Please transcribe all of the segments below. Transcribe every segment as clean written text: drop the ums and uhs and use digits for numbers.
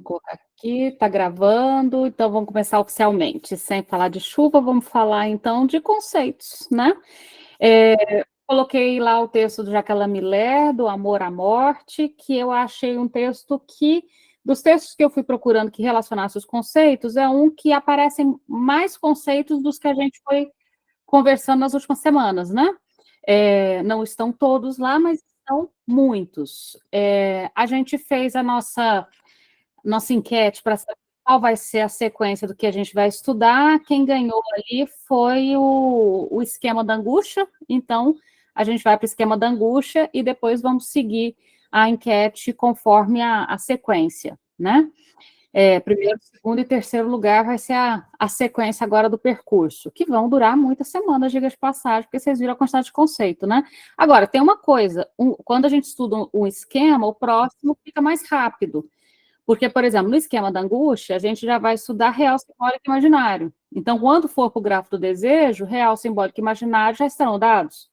colocar aqui, está gravando, então vamos começar oficialmente. Sem falar de chuva, vamos falar então de conceitos, né? Coloquei lá o texto do Jacques Miller, do Amor à Morte, que eu achei um texto que, dos textos que eu fui procurando que relacionasse os conceitos, é um que aparecem mais conceitos dos que a gente foi conversando nas últimas semanas, né? Não estão todos lá, mas são muitos. A gente fez a nossa enquete para saber qual vai ser a sequência do que a gente vai estudar. Quem ganhou ali foi o esquema da angústia, então a gente vai para o esquema da angústia e depois vamos seguir a enquete conforme a sequência, né? Primeiro, segundo e terceiro lugar vai ser a sequência agora do percurso, que vão durar muitas semanas, diga de passagem, porque vocês viram a quantidade de conceito, né? Agora, tem uma coisa, quando a gente estuda um esquema, o próximo fica mais rápido, porque, por exemplo, no esquema da angústia, a gente já vai estudar real, simbólico e imaginário. Então, quando for para o grafo do desejo, real, simbólico e imaginário já estarão dados.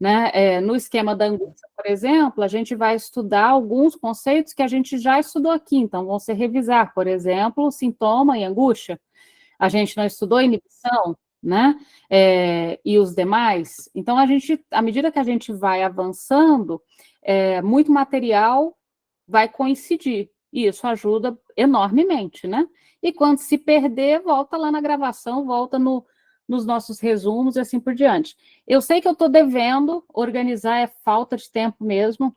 Né? No esquema da angústia, por exemplo, a gente vai estudar alguns conceitos que a gente já estudou aqui, então vão ser revisar, por exemplo, sintoma e angústia. A gente não estudou inibição, né? E os demais. Então, à medida que a gente vai avançando, muito material vai coincidir. E isso ajuda enormemente, né? E quando se perder, volta lá na gravação, volta nos nossos resumos e assim por diante. Eu sei que eu estou devendo organizar, é falta de tempo mesmo,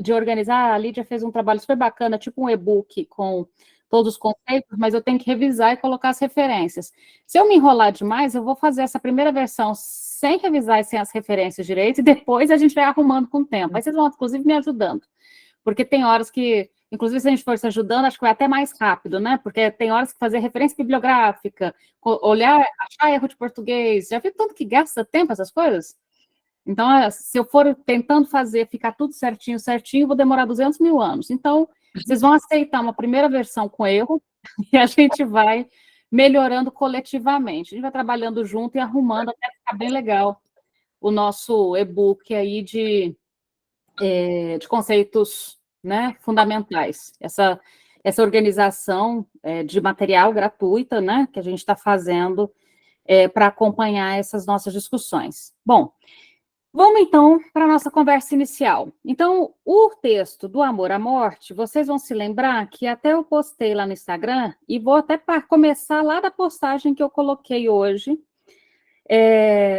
de organizar. A Lídia fez um trabalho super bacana, tipo um e-book com todos os conceitos, mas eu tenho que revisar e colocar as referências. Se eu me enrolar demais, eu vou fazer essa primeira versão sem revisar e sem as referências direito, e depois a gente vai arrumando com o tempo. Aí vocês vão, inclusive, me ajudando. Porque tem horas que, inclusive, se a gente for se ajudando, acho que vai até mais rápido, né? Porque tem horas que fazer referência bibliográfica, olhar, achar erro de português, já viu tanto que gasta tempo essas coisas? Então, se eu for tentando fazer, ficar tudo certinho, certinho, vou demorar 200 mil anos. Então, vocês vão aceitar uma primeira versão com erro e a gente vai melhorando coletivamente. A gente vai trabalhando junto e arrumando até ficar bem legal o nosso e-book aí de conceitos, né, fundamentais. Essa organização de material gratuita, né, que a gente está fazendo para acompanhar essas nossas discussões. Bom, vamos então para a nossa conversa inicial. Então, o texto do Amor à Morte, vocês vão se lembrar que até eu postei lá no Instagram, e vou até começar lá da postagem que eu coloquei hoje,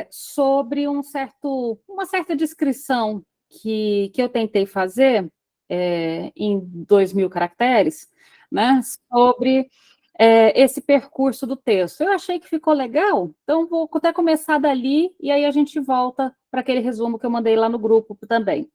sobre uma certa descrição que eu tentei fazer em 2.000 caracteres, né, sobre esse percurso do texto. Eu achei que ficou legal, então vou até começar dali, e aí a gente volta para aquele resumo que eu mandei lá no grupo também.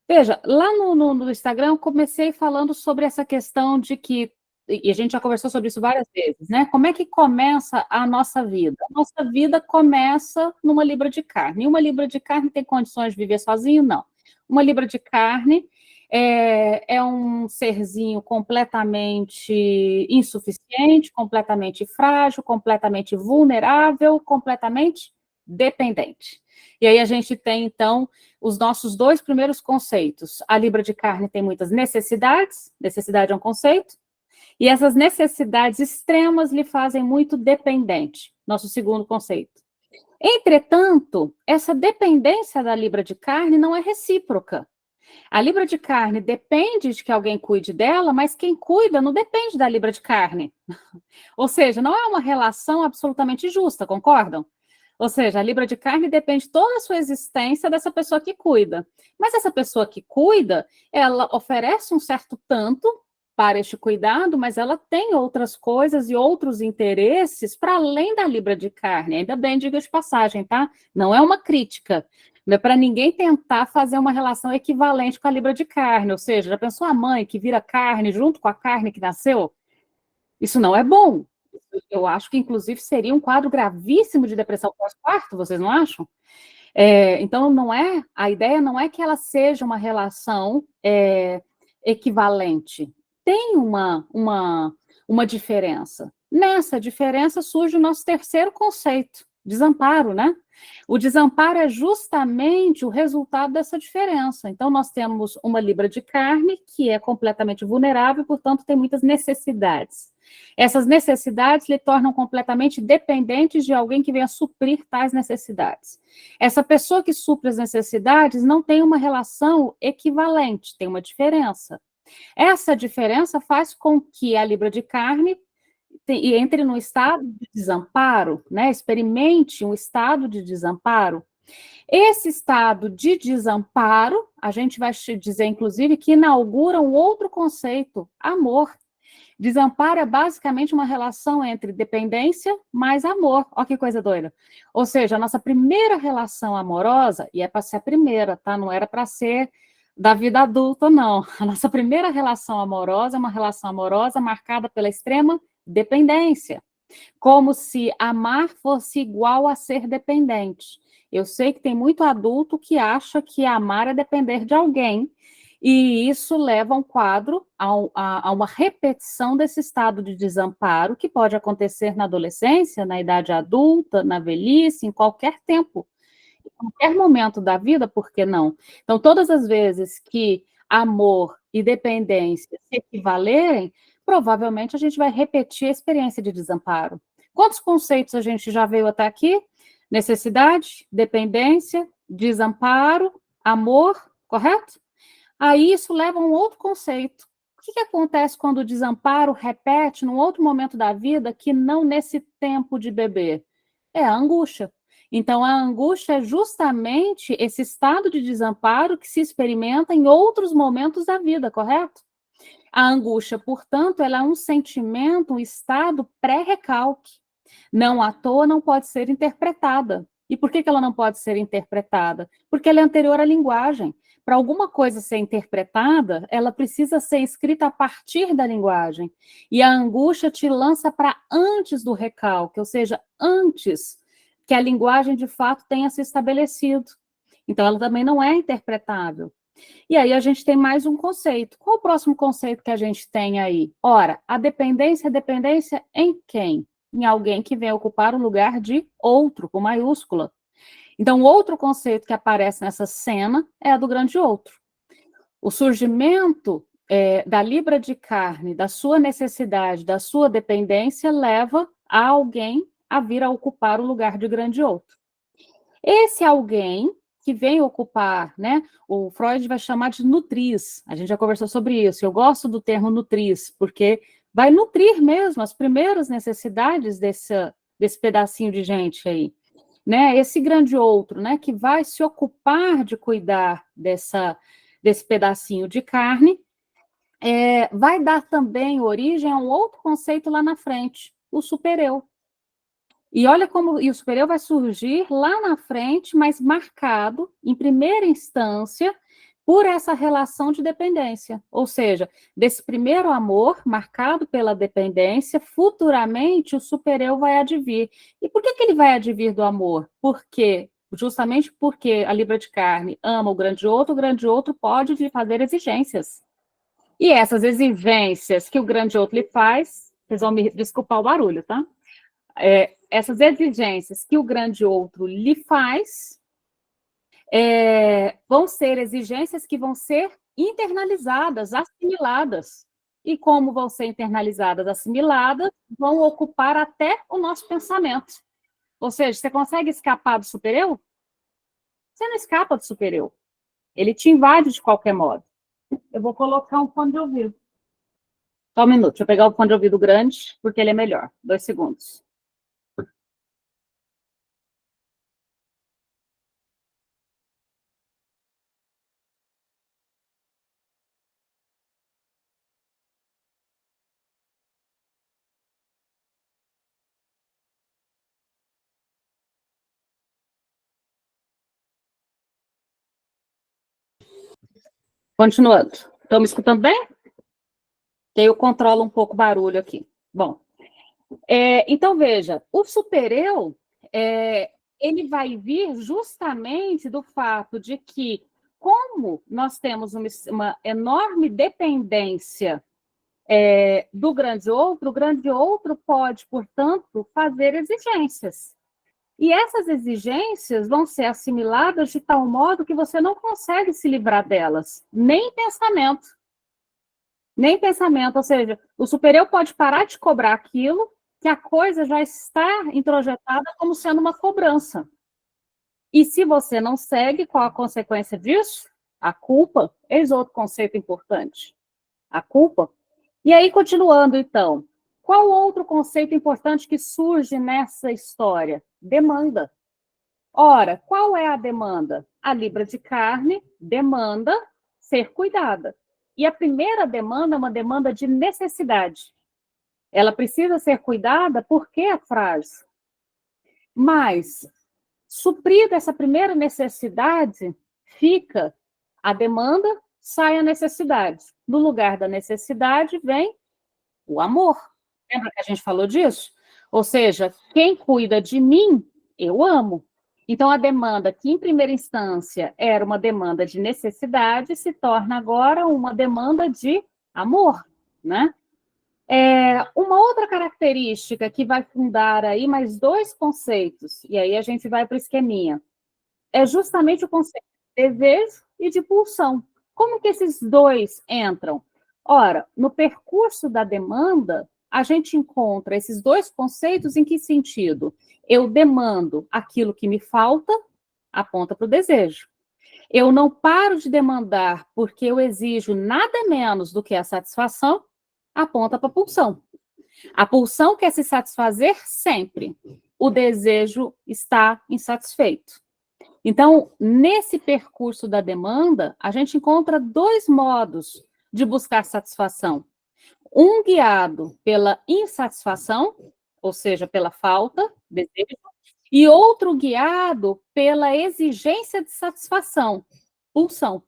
Veja, lá no Instagram eu comecei falando sobre essa questão de que, e a gente já conversou sobre isso várias vezes, né? Como é que começa a nossa vida? A nossa vida começa numa libra de carne. E uma libra de carne tem condições de viver sozinho? Não. Uma libra de carne é um serzinho completamente insuficiente, completamente frágil, completamente vulnerável, completamente dependente. E aí a gente tem, então, os nossos dois primeiros conceitos. A libra de carne tem muitas necessidades, necessidade é um conceito, e essas necessidades extremas lhe fazem muito dependente, nosso segundo conceito. Entretanto, essa dependência da libra de carne não é recíproca. A libra de carne depende de que alguém cuide dela, mas quem cuida não depende da libra de carne. Ou seja, não é uma relação absolutamente justa, concordam? Ou seja, a libra de carne depende toda a sua existência dessa pessoa que cuida. Mas essa pessoa que cuida, ela oferece um certo tanto para este cuidado, mas ela tem outras coisas e outros interesses para além da libra de carne. Ainda bem, diga de passagem, tá? Não é uma crítica. Não é para ninguém tentar fazer uma relação equivalente com a libra de carne. Ou seja, já pensou a mãe que vira carne junto com a carne que nasceu? Isso não é bom. Eu acho que, inclusive, seria um quadro gravíssimo de depressão pós-parto, vocês não acham? Então, a ideia não é que ela seja uma relação equivalente. Tem uma diferença. Nessa diferença surge o nosso terceiro conceito, Desamparo, né? O desamparo é justamente o resultado dessa diferença. Então, nós temos uma libra de carne que é completamente vulnerável, portanto, tem muitas necessidades. Essas necessidades lhe tornam completamente dependentes de alguém que venha suprir tais necessidades. Essa pessoa que supre as necessidades não tem uma relação equivalente, tem uma diferença. Essa diferença faz com que a libra de carne e entre no estado de desamparo, né? Experimente um estado de desamparo. Esse estado de desamparo, a gente vai dizer, inclusive, que inaugura um outro conceito, amor. Desamparo é basicamente uma relação entre dependência mais amor. Olha que coisa doida. Ou seja, a nossa primeira relação amorosa, e é para ser a primeira, tá? Não era para ser da vida adulta, não. A nossa primeira relação amorosa é uma relação amorosa marcada pela extrema dependência, como se amar fosse igual a ser dependente. Eu sei que tem muito adulto que acha que amar é depender de alguém, e isso leva a um quadro, a uma repetição desse estado de desamparo, que pode acontecer na adolescência, na idade adulta, na velhice, em qualquer tempo, em qualquer momento da vida, por que não? Então, todas as vezes que amor e dependência se equivalerem, provavelmente a gente vai repetir a experiência de desamparo. Quantos conceitos a gente já veio até aqui? Necessidade, dependência, desamparo, amor, correto? Aí isso leva a um outro conceito. O que acontece quando o desamparo repete num outro momento da vida que não nesse tempo de bebê? É a angústia. Então, a angústia é justamente esse estado de desamparo que se experimenta em outros momentos da vida, correto? A angústia, portanto, ela é um sentimento, um estado pré-recalque. Não à toa não pode ser interpretada. E por que ela não pode ser interpretada? Porque ela é anterior à linguagem. Para alguma coisa ser interpretada, ela precisa ser escrita a partir da linguagem. E a angústia te lança para antes do recalque, ou seja, antes que a linguagem de fato tenha se estabelecido. Então, ela também não é interpretável. E aí a gente tem mais um conceito. Qual o próximo conceito que a gente tem aí? Ora, a dependência é dependência em quem? Em alguém que vem ocupar o lugar de outro, com maiúscula. Então, outro conceito que aparece nessa cena é a do grande outro. O surgimento da libra de carne, da sua necessidade, da sua dependência, leva a alguém a vir a ocupar o lugar de grande outro. Esse alguém que vem ocupar, né? O Freud vai chamar de nutriz. A gente já conversou sobre isso. Eu gosto do termo nutriz, porque vai nutrir mesmo as primeiras necessidades desse pedacinho de gente aí. Né? Esse grande outro, né? Que vai se ocupar de cuidar desse pedacinho de carne, vai dar também origem a um outro conceito lá na frente, o supereu. E olha como o superior vai surgir lá na frente, mas marcado, em primeira instância, por essa relação de dependência. Ou seja, desse primeiro amor, marcado pela dependência, futuramente o superior vai advir. E por que ele vai advir do amor? Justamente porque a libra de carne ama o grande outro pode lhe fazer exigências. E essas exigências que o grande outro lhe faz, vocês vão me desculpar o barulho, tá? Essas exigências que o grande outro lhe faz vão ser exigências que vão ser internalizadas, assimiladas. E como vão ser internalizadas, assimiladas, vão ocupar até o nosso pensamento. Ou seja, você consegue escapar do supereu? Você não escapa do supereu. Ele te invade de qualquer modo. Eu vou colocar um fone de ouvido. Só um minuto, deixa eu pegar o fone de ouvido grande, porque ele é melhor. 2 segundos. Continuando. Estão me escutando bem? Eu controlo um pouco o barulho aqui. Bom, então veja, o supereu, ele vai vir justamente do fato de que, como nós temos uma enorme dependência do grande outro, o grande outro pode, portanto, fazer exigências. E essas exigências vão ser assimiladas de tal modo que você não consegue se livrar delas, nem pensamento. Nem pensamento, ou seja, o superior pode parar de cobrar aquilo que a coisa já está introjetada como sendo uma cobrança. E se você não segue, qual a consequência disso? A culpa. Eis outro conceito importante. A culpa. E aí, continuando, então, qual outro conceito importante que surge nessa história? Demanda. Ora, qual é a demanda? A libra de carne demanda ser cuidada. E a primeira demanda é uma demanda de necessidade. Ela precisa ser cuidada porque é frágil. Mas, suprida essa primeira necessidade, fica a demanda, sai a necessidade. No lugar da necessidade vem o amor. Lembra que a gente falou disso? Ou seja, quem cuida de mim, eu amo. Então, a demanda que, em primeira instância, era uma demanda de necessidade, se torna agora uma demanda de amor, né? Uma outra característica que vai fundar aí mais dois conceitos, e aí a gente vai para o esqueminha, é justamente o conceito de desejo e de pulsão. Como que esses dois entram? Ora, no percurso da demanda, a gente encontra esses dois conceitos em que sentido? Eu demando aquilo que me falta, aponta para o desejo. Eu não paro de demandar porque eu exijo nada menos do que a satisfação, aponta para a pulsão. A pulsão quer se satisfazer sempre. O desejo está insatisfeito. Então, nesse percurso da demanda, a gente encontra dois modos de buscar satisfação. Um guiado pela insatisfação, ou seja, pela falta, desejo, e outro guiado pela exigência de satisfação, pulsão.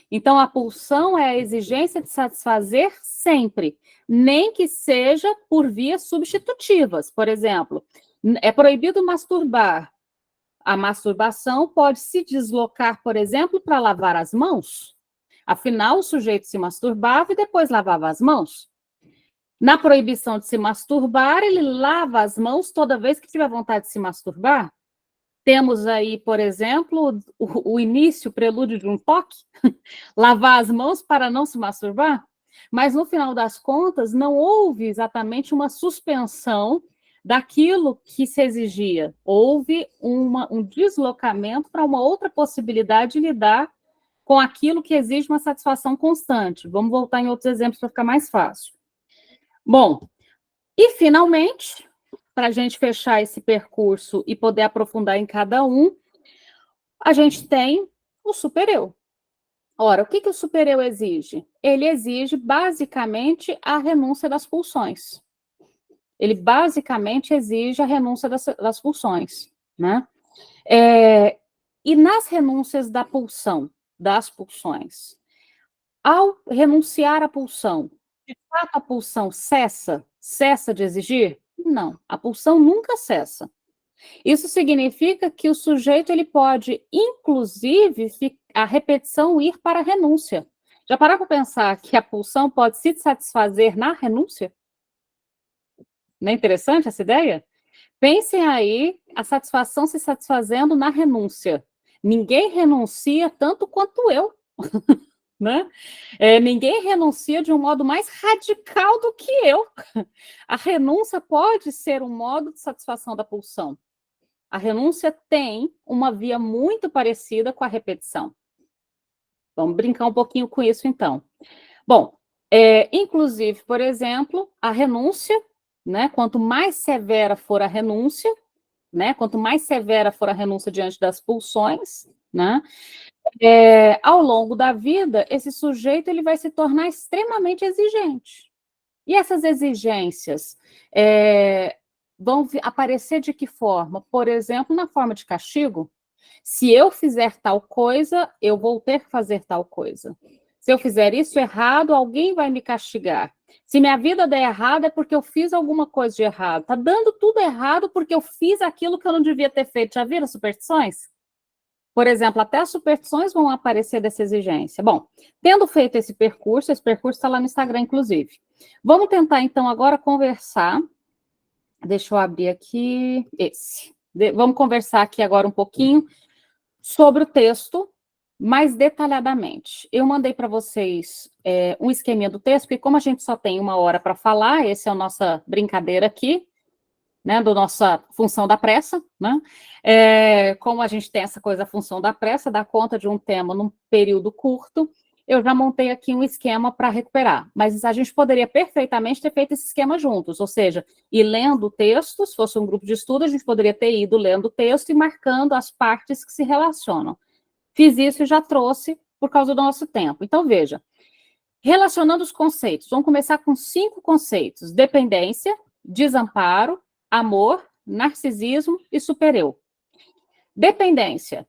Então, a pulsão é a exigência de satisfazer sempre, nem que seja por vias substitutivas. Por exemplo, é proibido masturbar. A masturbação pode se deslocar, por exemplo, para lavar as mãos. Afinal, o sujeito se masturbava e depois lavava as mãos. Na proibição de se masturbar, ele lava as mãos toda vez que tiver vontade de se masturbar. Temos aí, por exemplo, o início, o prelúdio de um toque, lavar as mãos para não se masturbar. Mas, no final das contas, não houve exatamente uma suspensão daquilo que se exigia. Houve um deslocamento para uma outra possibilidade de lidar com aquilo que exige uma satisfação constante. Vamos voltar em outros exemplos para ficar mais fácil. Bom, e finalmente, para a gente fechar esse percurso e poder aprofundar em cada um, a gente tem o supereu. Ora, o que o supereu exige? Ele exige, basicamente, a renúncia das pulsões. Ele, basicamente, exige a renúncia das pulsões, né? E nas renúncias da pulsão, das pulsões, ao renunciar à pulsão, de fato a pulsão cessa de exigir? Não, a pulsão nunca cessa. Isso significa que o sujeito ele pode, inclusive, a repetição ir para a renúncia. Já parou para pensar que a pulsão pode se satisfazer na renúncia? Não é interessante essa ideia? Pensem aí a satisfação se satisfazendo na renúncia. Ninguém renuncia tanto quanto eu. Né? Ninguém renuncia de um modo mais radical do que eu. A renúncia pode ser um modo de satisfação da pulsão. A renúncia tem uma via muito parecida com a repetição. Vamos brincar um pouquinho com isso, então. Bom, inclusive, por exemplo, a renúncia, né? Quanto mais severa for a renúncia, né? Quanto mais severa for a renúncia diante das pulsões, né? Ao longo da vida, esse sujeito ele vai se tornar extremamente exigente. E essas exigências vão aparecer de que forma? Por exemplo, na forma de castigo. Se eu fizer tal coisa, eu vou ter que fazer tal coisa. Se eu fizer isso errado, alguém vai me castigar. Se minha vida der errado, é porque eu fiz alguma coisa de errado. Está dando tudo errado porque eu fiz aquilo que eu não devia ter feito. Já viram superstições? Por exemplo, até as superstições vão aparecer dessa exigência. Bom, tendo feito esse percurso está lá no Instagram, inclusive. Vamos tentar, então, agora conversar. Deixa eu abrir aqui esse. Vamos conversar aqui agora um pouquinho sobre o texto, mais detalhadamente. Eu mandei para vocês um esqueminha do texto, porque como a gente só tem 1 hora para falar, essa é a nossa brincadeira aqui, né, da nossa função da pressa, né? Como a gente tem essa coisa, a função da pressa, dar conta de um tema num período curto, eu já montei aqui um esquema para recuperar, mas a gente poderia perfeitamente ter feito esse esquema juntos, ou seja, ir lendo o texto, se fosse um grupo de estudo, a gente poderia ter ido lendo o texto e marcando as partes que se relacionam. Fiz isso e já trouxe por causa do nosso tempo. Então, veja, relacionando os conceitos, vamos começar com 5 conceitos: dependência, desamparo, amor, narcisismo e supereu. Dependência,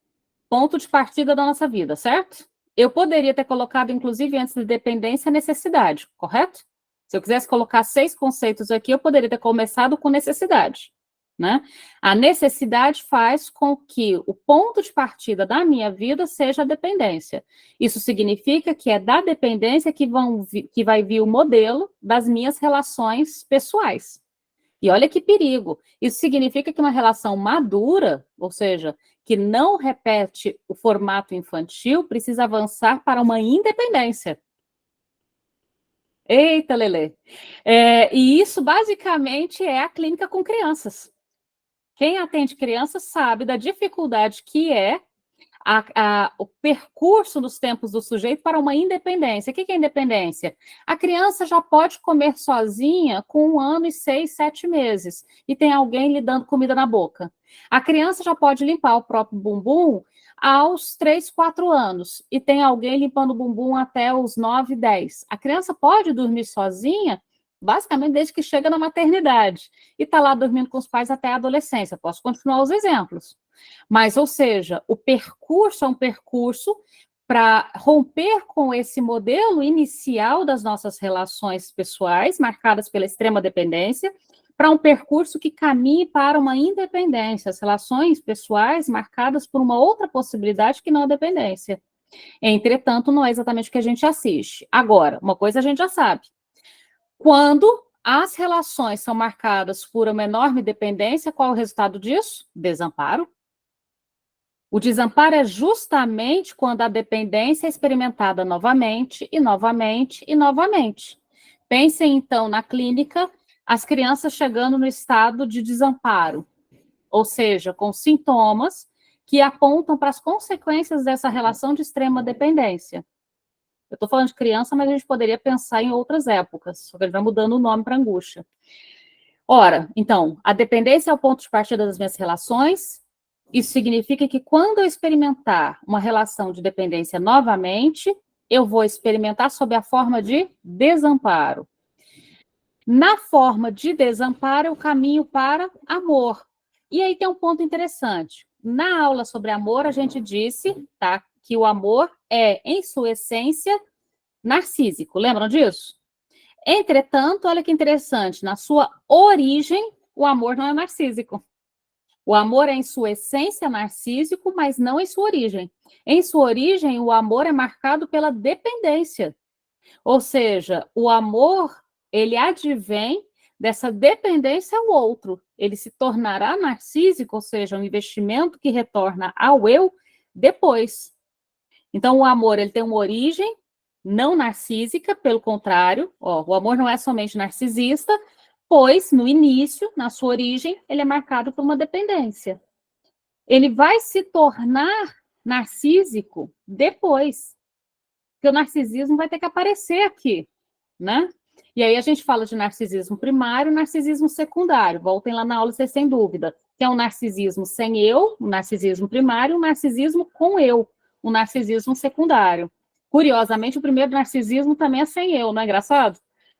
ponto de partida da nossa vida, certo? Eu poderia ter colocado, inclusive, antes de dependência, necessidade, correto? Se eu quisesse colocar 6 conceitos aqui, eu poderia ter começado com necessidade, né? A necessidade faz com que o ponto de partida da minha vida seja a dependência. Isso significa que é da dependência que vai vir o modelo das minhas relações pessoais. E olha que perigo. Isso significa que uma relação madura, ou seja, que não repete o formato infantil, precisa avançar para uma independência. Eita, Lelê. E isso, basicamente, é a clínica com crianças. Quem atende crianças sabe da dificuldade que é o percurso nos tempos do sujeito para uma independência. O que é independência? A criança já pode comer sozinha com 1 ano e 6, 7 meses, e tem alguém lhe dando comida na boca. A criança já pode limpar o próprio bumbum aos 3, 4 anos, e tem alguém limpando o bumbum até os 9, 10. A criança pode dormir sozinha, basicamente desde que chega na maternidade, e está lá dormindo com os pais até a adolescência. Posso continuar os exemplos. Mas, ou seja, o percurso é um percurso para romper com esse modelo inicial das nossas relações pessoais, marcadas pela extrema dependência, para um percurso que caminhe para uma independência, as relações pessoais marcadas por uma outra possibilidade que não a dependência. Entretanto, não é exatamente o que a gente assiste. Agora, uma coisa a gente já sabe. Quando as relações são marcadas por uma enorme dependência, qual é o resultado disso? Desamparo. O desamparo é justamente quando a dependência é experimentada novamente, e novamente, e novamente. Pensem, então, na clínica, as crianças chegando no estado de desamparo, ou seja, com sintomas que apontam para as consequências dessa relação de extrema dependência. Eu estou falando de criança, mas a gente poderia pensar em outras épocas, só que a gente vai mudando o nome para angústia. Ora, então, a dependência é o ponto de partida das minhas relações. Isso significa que quando eu experimentar uma relação de dependência novamente, eu vou experimentar sob a forma de desamparo. Na forma de desamparo, eu caminho para amor. E aí tem um ponto interessante. Na aula sobre amor, a gente disse, tá, que o amor é, em sua essência, narcísico. Lembram disso? Entretanto, olha que interessante, na sua origem, o amor não é narcísico. O amor é, em sua essência, narcísico, mas não em sua origem. Em sua origem, o amor é marcado pela dependência. Ou seja, o amor, ele advém dessa dependência ao outro. Ele se tornará narcísico, ou seja, um investimento que retorna ao eu depois. Então, o amor, ele tem uma origem não narcísica, pelo contrário, o amor não é somente narcisista, pois, no início, na sua origem, ele é marcado por uma dependência. Ele vai se tornar narcísico depois, porque o narcisismo vai ter que aparecer aqui, né? E aí a gente fala de narcisismo primário e narcisismo secundário. Voltem lá na aula, vocês têm dúvida. Que é um narcisismo sem eu, um narcisismo primário, um narcisismo com eu, um narcisismo secundário. Curiosamente, o primeiro narcisismo também é sem eu, não é engraçado?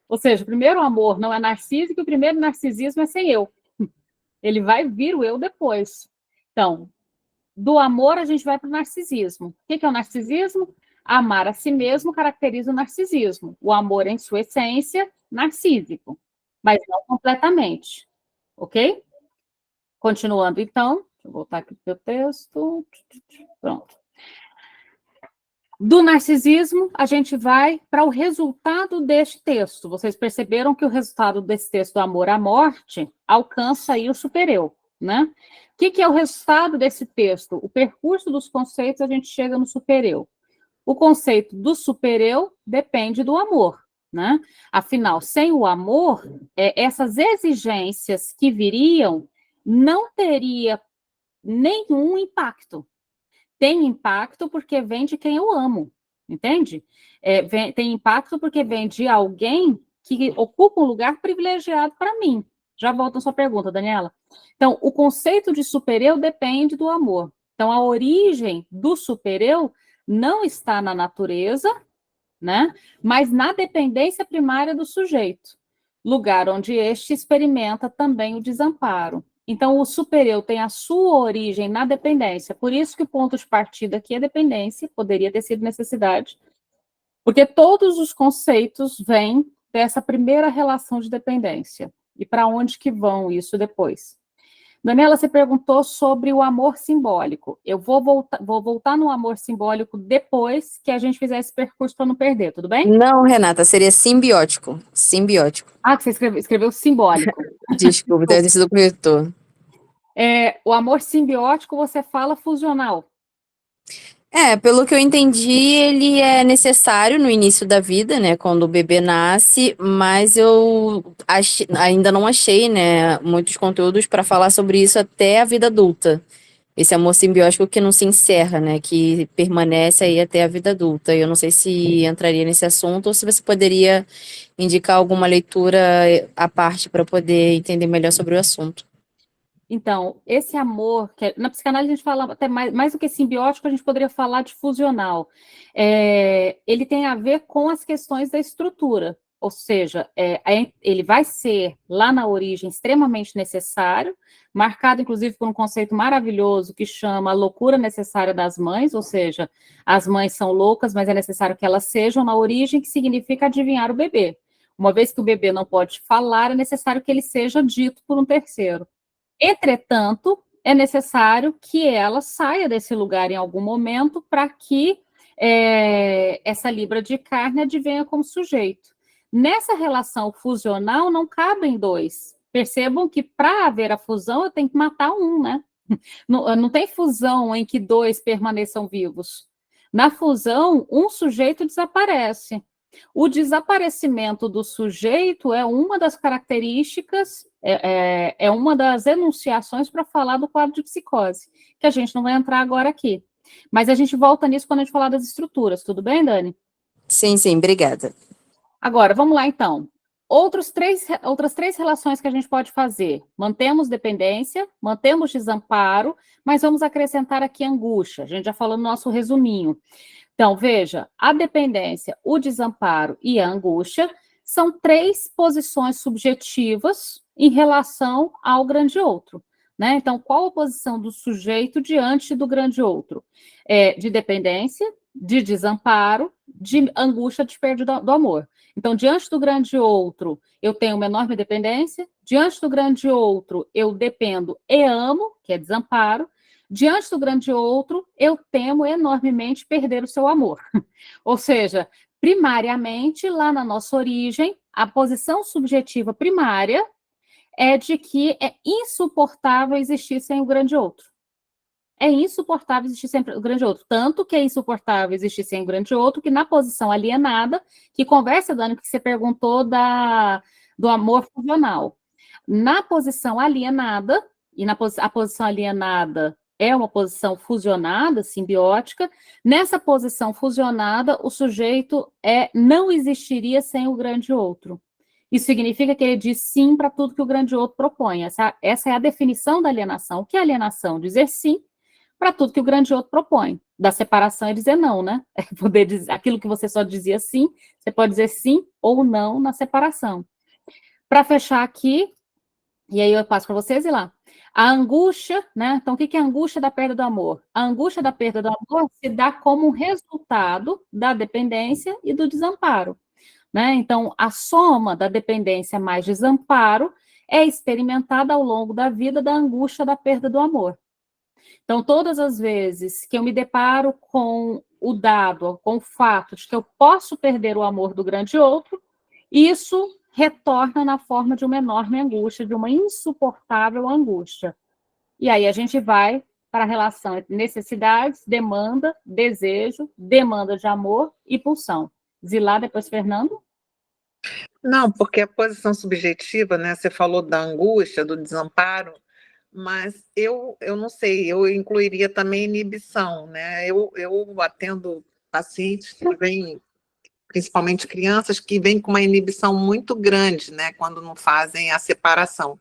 Ou seja, o primeiro amor não é narcísico, o primeiro narcisismo é sem eu. Ele vai vir o eu depois. Então, do amor a gente vai para o narcisismo. O que é o narcisismo? Amar a si mesmo caracteriza o narcisismo. O amor, em sua essência, narcísico, mas não completamente. Ok? Continuando, então. Deixa eu voltar aqui para o texto. Pronto. Do narcisismo, a gente vai para o resultado deste texto. Vocês perceberam que o resultado desse texto, do amor à morte, alcança aí o supereu. né? O que é o resultado desse texto? O percurso dos conceitos, a gente chega no supereu. O conceito do supereu depende do amor, né? Afinal, sem o amor, essas exigências que viriam não teria nenhum impacto. Tem impacto porque vem de quem eu amo, entende? Tem impacto porque vem de alguém que ocupa um lugar privilegiado para mim. Já volto à sua pergunta, Daniela. Então, o conceito de supereu depende do amor. Então, a origem do supereu não está na natureza, né? Mas na dependência primária do sujeito, lugar onde este experimenta também o desamparo. Então, o supereu tem a sua origem na dependência, por isso que o ponto de partida aqui é dependência, poderia ter sido necessidade, porque todos os conceitos vêm dessa primeira relação de dependência. E para onde que vão isso depois? Daniela, você perguntou sobre o amor simbólico. Eu vou voltar no amor simbólico depois que a gente fizer esse percurso para não perder, tudo bem? Não, Renata, seria simbiótico. Simbiótico. Ah, que você escreveu simbólico. Desculpa, deve ter sido o corretor. O amor simbiótico, você fala fusional. Pelo que eu entendi, ele é necessário no início da vida, né, quando o bebê nasce, mas ainda não achei, né, muitos conteúdos para falar sobre isso até a vida adulta. Esse amor simbiótico que não se encerra, né, que permanece aí até a vida adulta. Eu não sei se entraria nesse assunto ou se você poderia indicar alguma leitura à parte para poder entender melhor sobre o assunto. Então, esse amor, na psicanálise a gente fala até mais do que simbiótico, a gente poderia falar de fusional. Ele tem a ver com as questões da estrutura, ou seja, ele vai ser, lá na origem, extremamente necessário, marcado, inclusive, por um conceito maravilhoso que chama loucura necessária das mães, ou seja, as mães são loucas, mas é necessário que elas sejam na origem, que significa adivinhar o bebê. Uma vez que o bebê não pode falar, é necessário que ele seja dito por um terceiro. Entretanto, é necessário que ela saia desse lugar em algum momento para que essa libra de carne advenha como sujeito. Nessa relação fusional, não cabem dois. Percebam que para haver a fusão, eu tenho que matar um, né? Não tem fusão em que dois permaneçam vivos. Na fusão, um sujeito desaparece. O desaparecimento do sujeito é uma das características, é uma das enunciações para falar do quadro de psicose, que a gente não vai entrar agora aqui. Mas a gente volta nisso quando a gente falar das estruturas, tudo bem, Dani? Sim, obrigada. Agora, vamos lá então. Outras três relações que a gente pode fazer. Mantemos dependência, mantemos desamparo, mas vamos acrescentar aqui angústia. A gente já falou no nosso resuminho. Então, veja, a dependência, o desamparo e a angústia são três posições subjetivas em relação ao grande outro, né? Então, qual a posição do sujeito diante do grande outro? De dependência, de desamparo, de angústia, de perda do amor. Então, diante do grande outro, eu tenho uma enorme dependência, diante do grande outro, eu dependo e amo, que é desamparo, diante do grande outro, eu temo enormemente perder o seu amor. Ou seja, primariamente, lá na nossa origem, a posição subjetiva primária é de que é insuportável existir sem o grande outro. É insuportável existir sem o grande outro. Tanto que é insuportável existir sem o grande outro, que na posição alienada, que conversa, Dani, que você perguntou do amor funcional. Na posição alienada, e a posição alienada é uma posição fusionada, simbiótica, nessa posição fusionada, o sujeito não existiria sem o grande outro. Isso significa que ele diz sim para tudo que o grande outro propõe. Essa é a definição da alienação. O que é alienação? Dizer sim para tudo que o grande outro propõe. Da separação é dizer não, né? É poder dizer aquilo que você só dizia sim, você pode dizer sim ou não na separação. Para fechar aqui, e aí eu passo para vocês ir lá. A angústia, né? Então, o que é a angústia da perda do amor? A angústia da perda do amor se dá como resultado da dependência e do desamparo, né? Então, a soma da dependência mais desamparo é experimentada ao longo da vida da angústia da perda do amor. Então, todas as vezes que eu me deparo com o dado, com o fato de que eu posso perder o amor do grande outro, isso retorna na forma de uma enorme angústia, de uma insuportável angústia. E aí a gente vai para a relação entre necessidades, demanda, desejo, demanda de amor e pulsão. Zilá, depois Fernando? Não, porque a posição subjetiva, né? Você falou da angústia, do desamparo, mas eu não sei, eu incluiria também inibição, né? Eu atendo pacientes que vêm, principalmente crianças, que vêm com uma inibição muito grande, né? Quando não fazem a separação.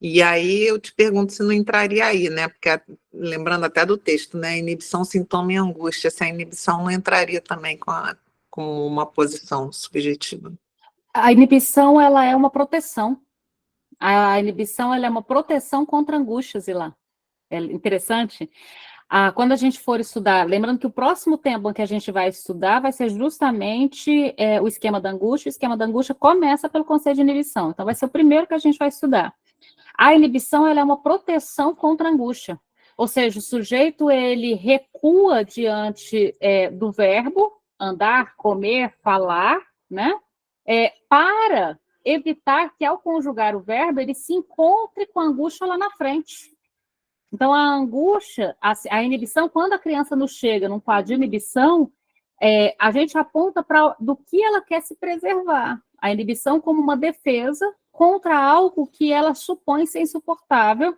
E aí eu te pergunto se não entraria aí, né? Porque lembrando até do texto, né? Inibição, sintoma e angústia. Se a inibição não entraria também com uma posição subjetiva. A inibição, ela é uma proteção. A inibição, ela é uma proteção contra angústias, Zilá. É interessante. Quando a gente for estudar, lembrando que o próximo tema que a gente vai estudar vai ser justamente o esquema da angústia. O esquema da angústia começa pelo conceito de inibição. Então, vai ser o primeiro que a gente vai estudar. A inibição, ela é uma proteção contra a angústia. Ou seja, o sujeito, ele recua diante do verbo, andar, comer, falar, né? Para evitar que, ao conjugar o verbo, ele se encontre com a angústia lá na frente. Então, a angústia, a inibição, quando a criança nos chega num quadro de inibição, a gente aponta para do que ela quer se preservar. A inibição como uma defesa contra algo que ela supõe ser insuportável,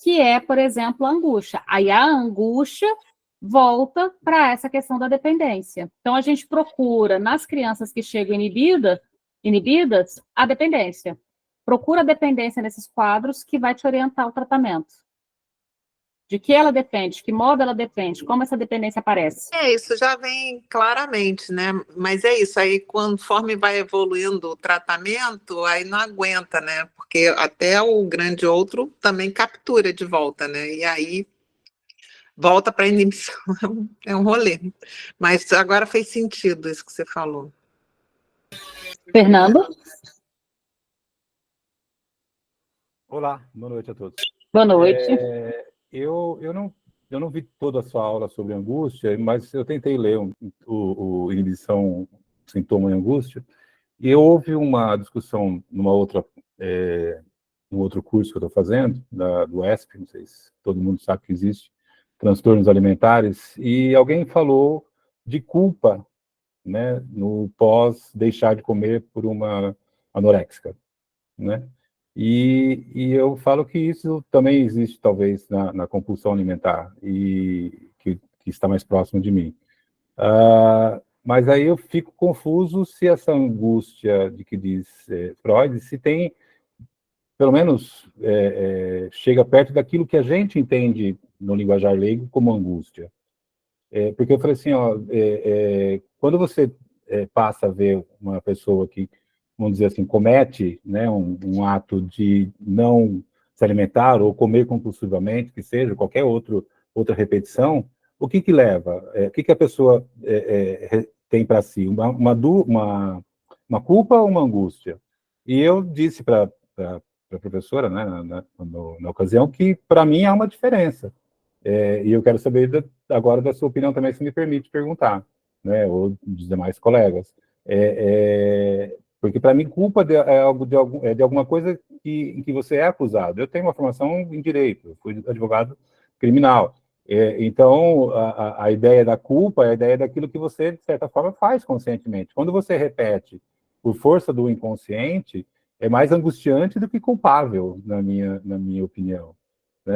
que é, por exemplo, a angústia. Aí a angústia volta para essa questão da dependência. Então, a gente procura, nas crianças que chegam inibidas, a dependência. Procura a dependência nesses quadros que vai te orientar o tratamento. De que ela depende, de que modo ela depende, como essa dependência aparece. Isso já vem claramente, né? Mas é isso, aí conforme vai evoluindo o tratamento, aí não aguenta, né? Porque até o grande outro também captura de volta, né? E aí volta para a inibição, é um rolê. Mas agora fez sentido isso que você falou. Fernando? Olá, boa noite a todos. Boa noite. Eu não vi toda a sua aula sobre angústia, mas eu tentei ler o Inibição, Sintoma e Angústia, e houve uma discussão num outro curso que eu estou fazendo, do ESP, não sei se todo mundo sabe que existe, transtornos alimentares, e alguém falou de culpa, né, no pós deixar de comer por uma anoréxica, né? E eu falo que isso também existe, talvez, na compulsão alimentar, e que está mais próximo de mim. Mas aí eu fico confuso se essa angústia de que diz Freud, se tem, pelo menos, chega perto daquilo que a gente entende no linguajar leigo como angústia. Porque eu falei assim, quando você passa a ver uma pessoa que, vamos dizer assim, comete, né, um ato de não se alimentar ou comer compulsivamente, que seja, qualquer outra repetição, o que leva? O que a pessoa tem para si? Uma culpa ou uma angústia? E eu disse para a professora, né, na ocasião, que para mim há uma diferença. E eu quero saber agora da sua opinião também, se me permite perguntar, né, ou dos demais colegas. Porque para mim culpa é de alguma coisa em que você é acusado. Eu tenho uma formação em direito, eu fui advogado criminal. Então, a ideia da culpa é a ideia daquilo que você, de certa forma, faz conscientemente. Quando você repete por força do inconsciente, é mais angustiante do que culpável, na minha opinião.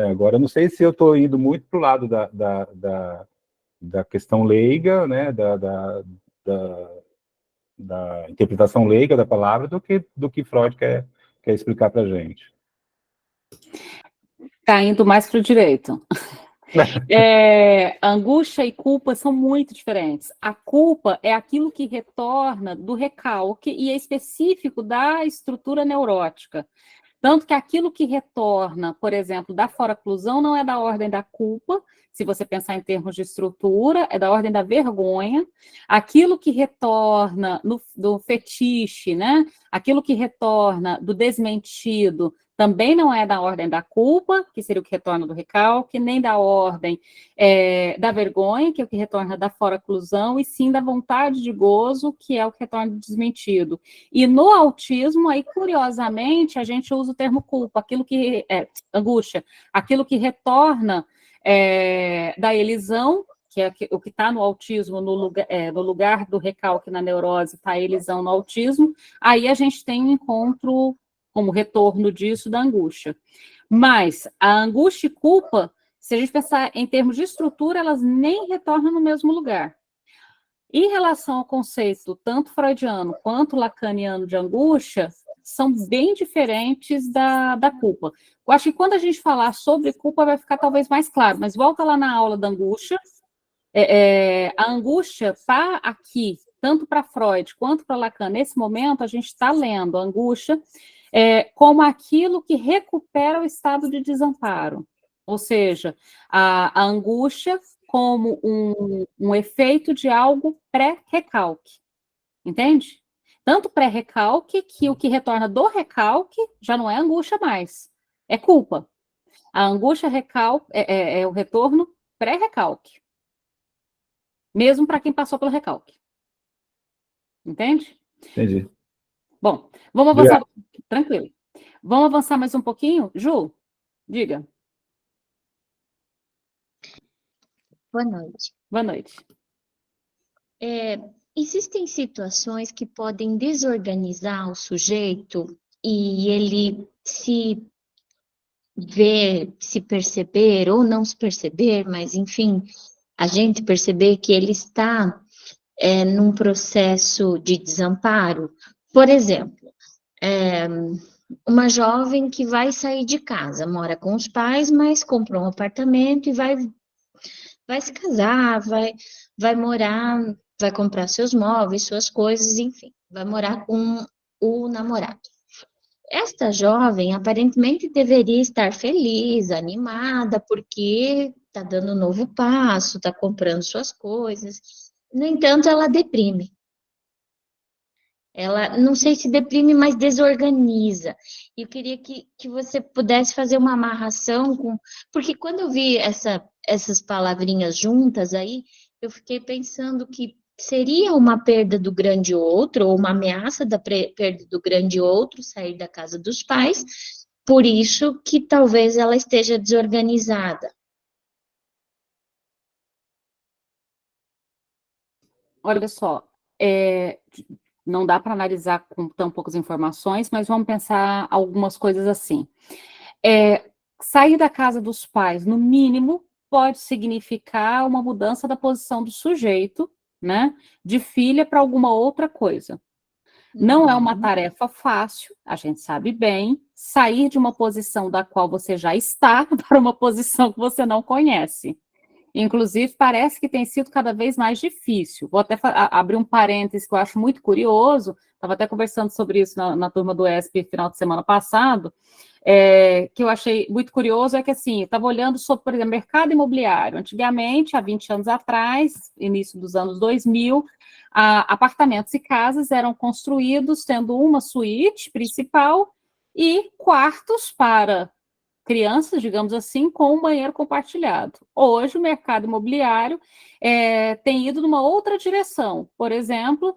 Agora, eu não sei se eu estou indo muito para o lado da questão leiga, né, da interpretação leiga da palavra, do que Freud quer explicar para a gente. Está indo mais para o direito. Angústia e culpa são muito diferentes. A culpa é aquilo que retorna do recalque e é específico da estrutura neurótica. Tanto que aquilo que retorna, por exemplo, da foraclusão não é da ordem da culpa, se você pensar em termos de estrutura, é da ordem da vergonha. Aquilo que retorna do fetiche, né? Aquilo que retorna do desmentido também não é da ordem da culpa, que seria o que retorna do recalque, nem da ordem da vergonha, que é o que retorna da fora-oclusão, e sim da vontade de gozo, que é o que retorna do desmentido. E no autismo, aí, curiosamente, a gente usa o termo culpa, angústia, aquilo que retorna da elisão, que é o que está no autismo, no lugar do recalque na neurose, está a elisão no autismo, aí a gente tem um encontro como retorno disso da angústia. Mas a angústia e culpa, se a gente pensar em termos de estrutura, elas nem retornam no mesmo lugar. Em relação ao conceito tanto freudiano quanto lacaniano de angústia, são bem diferentes da culpa. Eu acho que quando a gente falar sobre culpa vai ficar talvez mais claro, mas volta lá na aula da angústia. A angústia está aqui, tanto para Freud quanto para Lacan. Nesse momento, a gente está lendo a angústia como aquilo que recupera o estado de desamparo. Ou seja, a angústia como um efeito de algo pré-recalque. Entende? Tanto pré-recalque que o que retorna do recalque já não é angústia mais, é culpa. A angústia é o retorno pré-recalque. Mesmo para quem passou pelo recalque. Entende? Entendi. Bom, vamos avançar. Tranquilo. Vamos avançar mais um pouquinho? Ju, diga. Boa noite. Boa noite. Existem situações que podem desorganizar o sujeito e ele se ver, se perceber ou não se perceber, mas enfim, a gente perceber que ele está num processo de desamparo. Por exemplo, uma jovem que vai sair de casa, mora com os pais, mas comprou um apartamento e vai se casar, vai morar, vai comprar seus móveis, suas coisas, enfim, vai morar com o namorado. Esta jovem aparentemente deveria estar feliz, animada, porque está dando um novo passo, está comprando suas coisas. No entanto, ela deprime. Ela, não sei se deprime, mas desorganiza. E eu queria que você pudesse fazer uma amarração com... Porque quando eu vi essas palavrinhas juntas aí, eu fiquei pensando que seria uma perda do grande outro, ou uma ameaça da perda do grande outro, sair da casa dos pais, por isso que talvez ela esteja desorganizada. Olha só, não dá para analisar com tão poucas informações, mas vamos pensar algumas coisas assim. Sair da casa dos pais, no mínimo, pode significar uma mudança da posição do sujeito, né, de filha para alguma outra coisa. Não é uma tarefa fácil, a gente sabe bem, sair de uma posição da qual você já está para uma posição que você não conhece. Inclusive, parece que tem sido cada vez mais difícil. Vou até abrir um parênteses que eu acho muito curioso, estava até conversando sobre isso na turma do ESP final de semana passado, que eu achei muito curioso, é que assim, estava olhando sobre, por exemplo, mercado imobiliário. Antigamente, há 20 anos atrás, início dos anos 2000, apartamentos e casas eram construídos tendo uma suíte principal e quartos para crianças, digamos assim, com um banheiro compartilhado. Hoje, o mercado imobiliário tem ido numa outra direção. Por exemplo,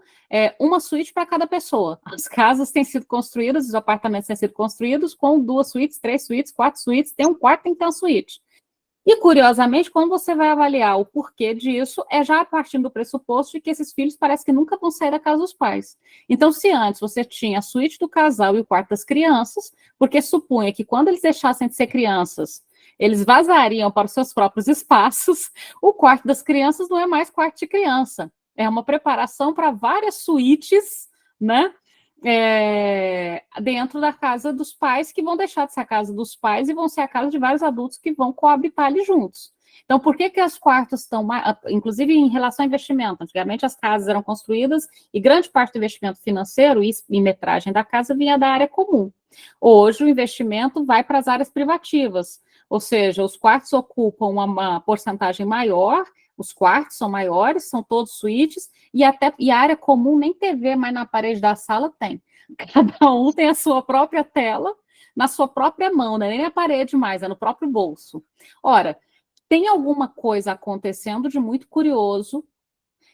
uma suíte para cada pessoa. As casas têm sido construídas, os apartamentos têm sido construídos com 2 suítes, 3 suítes, 4 suítes, tem um quarto, tem que ter uma suíte. E, curiosamente, quando você vai avaliar o porquê disso, já partindo do pressuposto de que esses filhos parece que nunca vão sair da casa dos pais. Então, se antes você tinha a suíte do casal e o quarto das crianças, porque supunha que quando eles deixassem de ser crianças, eles vazariam para os seus próprios espaços, o quarto das crianças não é mais quarto de criança. É uma preparação para várias suítes, né? Dentro da casa dos pais, que vão deixar de ser a casa dos pais e vão ser a casa de vários adultos que vão coabitar ali juntos. Então, por que as quartos estão mais... Inclusive, em relação ao investimento, antigamente as casas eram construídas e grande parte do investimento financeiro e metragem da casa vinha da área comum. Hoje, o investimento vai para as áreas privativas, ou seja, os quartos ocupam uma porcentagem maior, os quartos são maiores, são todos suítes, e a área comum nem TV mais na parede da sala tem. Cada um tem a sua própria tela na sua própria mão, não é nem na parede mais, é no próprio bolso. Ora, tem alguma coisa acontecendo de muito curioso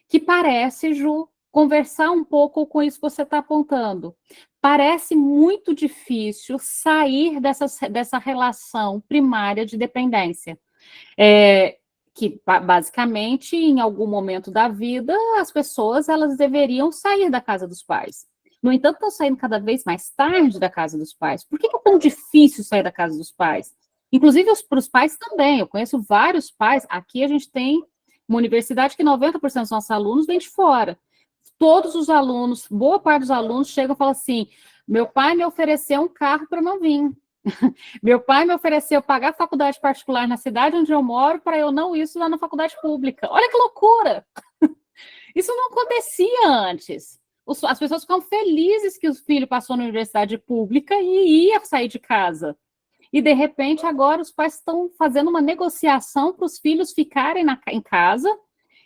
que parece, Ju, conversar um pouco com isso que você está apontando. Parece muito difícil sair dessa relação primária de dependência. Que basicamente, em algum momento da vida, as pessoas elas deveriam sair da casa dos pais. No entanto, estão saindo cada vez mais tarde da casa dos pais. Por que é tão difícil sair da casa dos pais? Inclusive para os pais também. Eu conheço vários pais. Aqui a gente tem uma universidade que 90% dos nossos alunos vêm de fora. Todos os alunos, boa parte dos alunos chegam e falam assim: meu pai me ofereceu um carro para não vir. Meu pai me ofereceu pagar faculdade particular na cidade onde eu moro para eu não ir estudar na faculdade pública. Olha que loucura! Isso não acontecia antes. As pessoas ficam felizes que o filho passou na universidade pública e ia sair de casa. E, de repente, agora os pais estão fazendo uma negociação para os filhos ficarem em casa.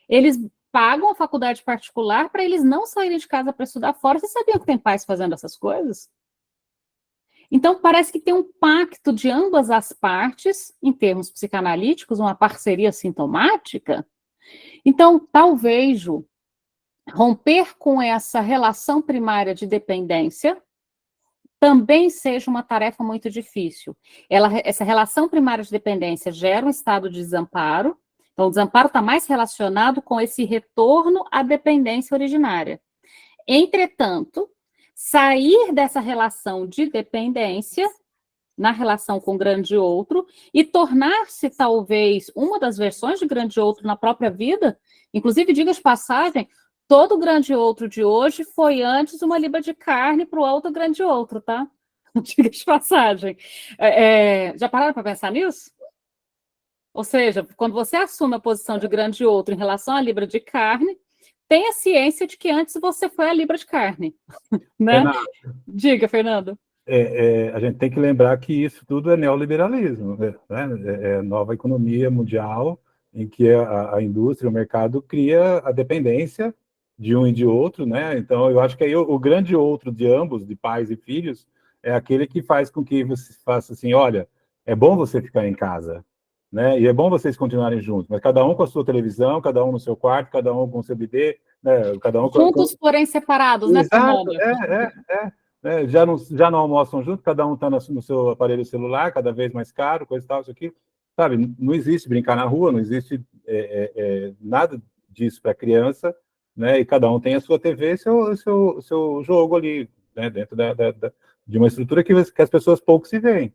Eles pagam a faculdade particular para eles não saírem de casa para estudar fora. Você sabia que tem pais fazendo essas coisas? Então, parece que tem um pacto de ambas as partes, em termos psicanalíticos, uma parceria sintomática. Então, talvez, Ju, romper com essa relação primária de dependência também seja uma tarefa muito difícil. Essa relação primária de dependência gera um estado de desamparo, então o desamparo está mais relacionado com esse retorno à dependência originária. Entretanto, sair dessa relação de dependência na relação com o grande outro e tornar-se, talvez, uma das versões de grande outro na própria vida, inclusive, diga de passagem, todo grande outro de hoje foi antes uma libra de carne para o outro grande outro, tá? Diga de passagem. Já pararam para pensar nisso? Ou seja, quando você assume a posição de grande outro em relação à libra de carne, tenha ciência de que antes você foi a libra de carne. Né? Diga, Fernando. A gente tem que lembrar que isso tudo é neoliberalismo, né? É nova economia mundial, em que a indústria, o mercado cria a dependência de um e de outro, né? Então, eu acho que aí o grande outro de ambos, de pais e filhos, é aquele que faz com que você faça assim: olha, é bom você ficar em casa, né? E é bom vocês continuarem juntos, mas cada um com a sua televisão, cada um no seu quarto, cada um com o seu bebê, né? Cada um juntos, porém separados, né, Fernando? Já não almoçam juntos, cada um está no seu aparelho celular, cada vez mais caro, coisa e tal, isso aqui. Sabe, não existe brincar na rua, não existe nada disso para criança, né? E cada um tem a sua TV e seu jogo ali, né? Dentro de uma estrutura que as pessoas pouco se veem.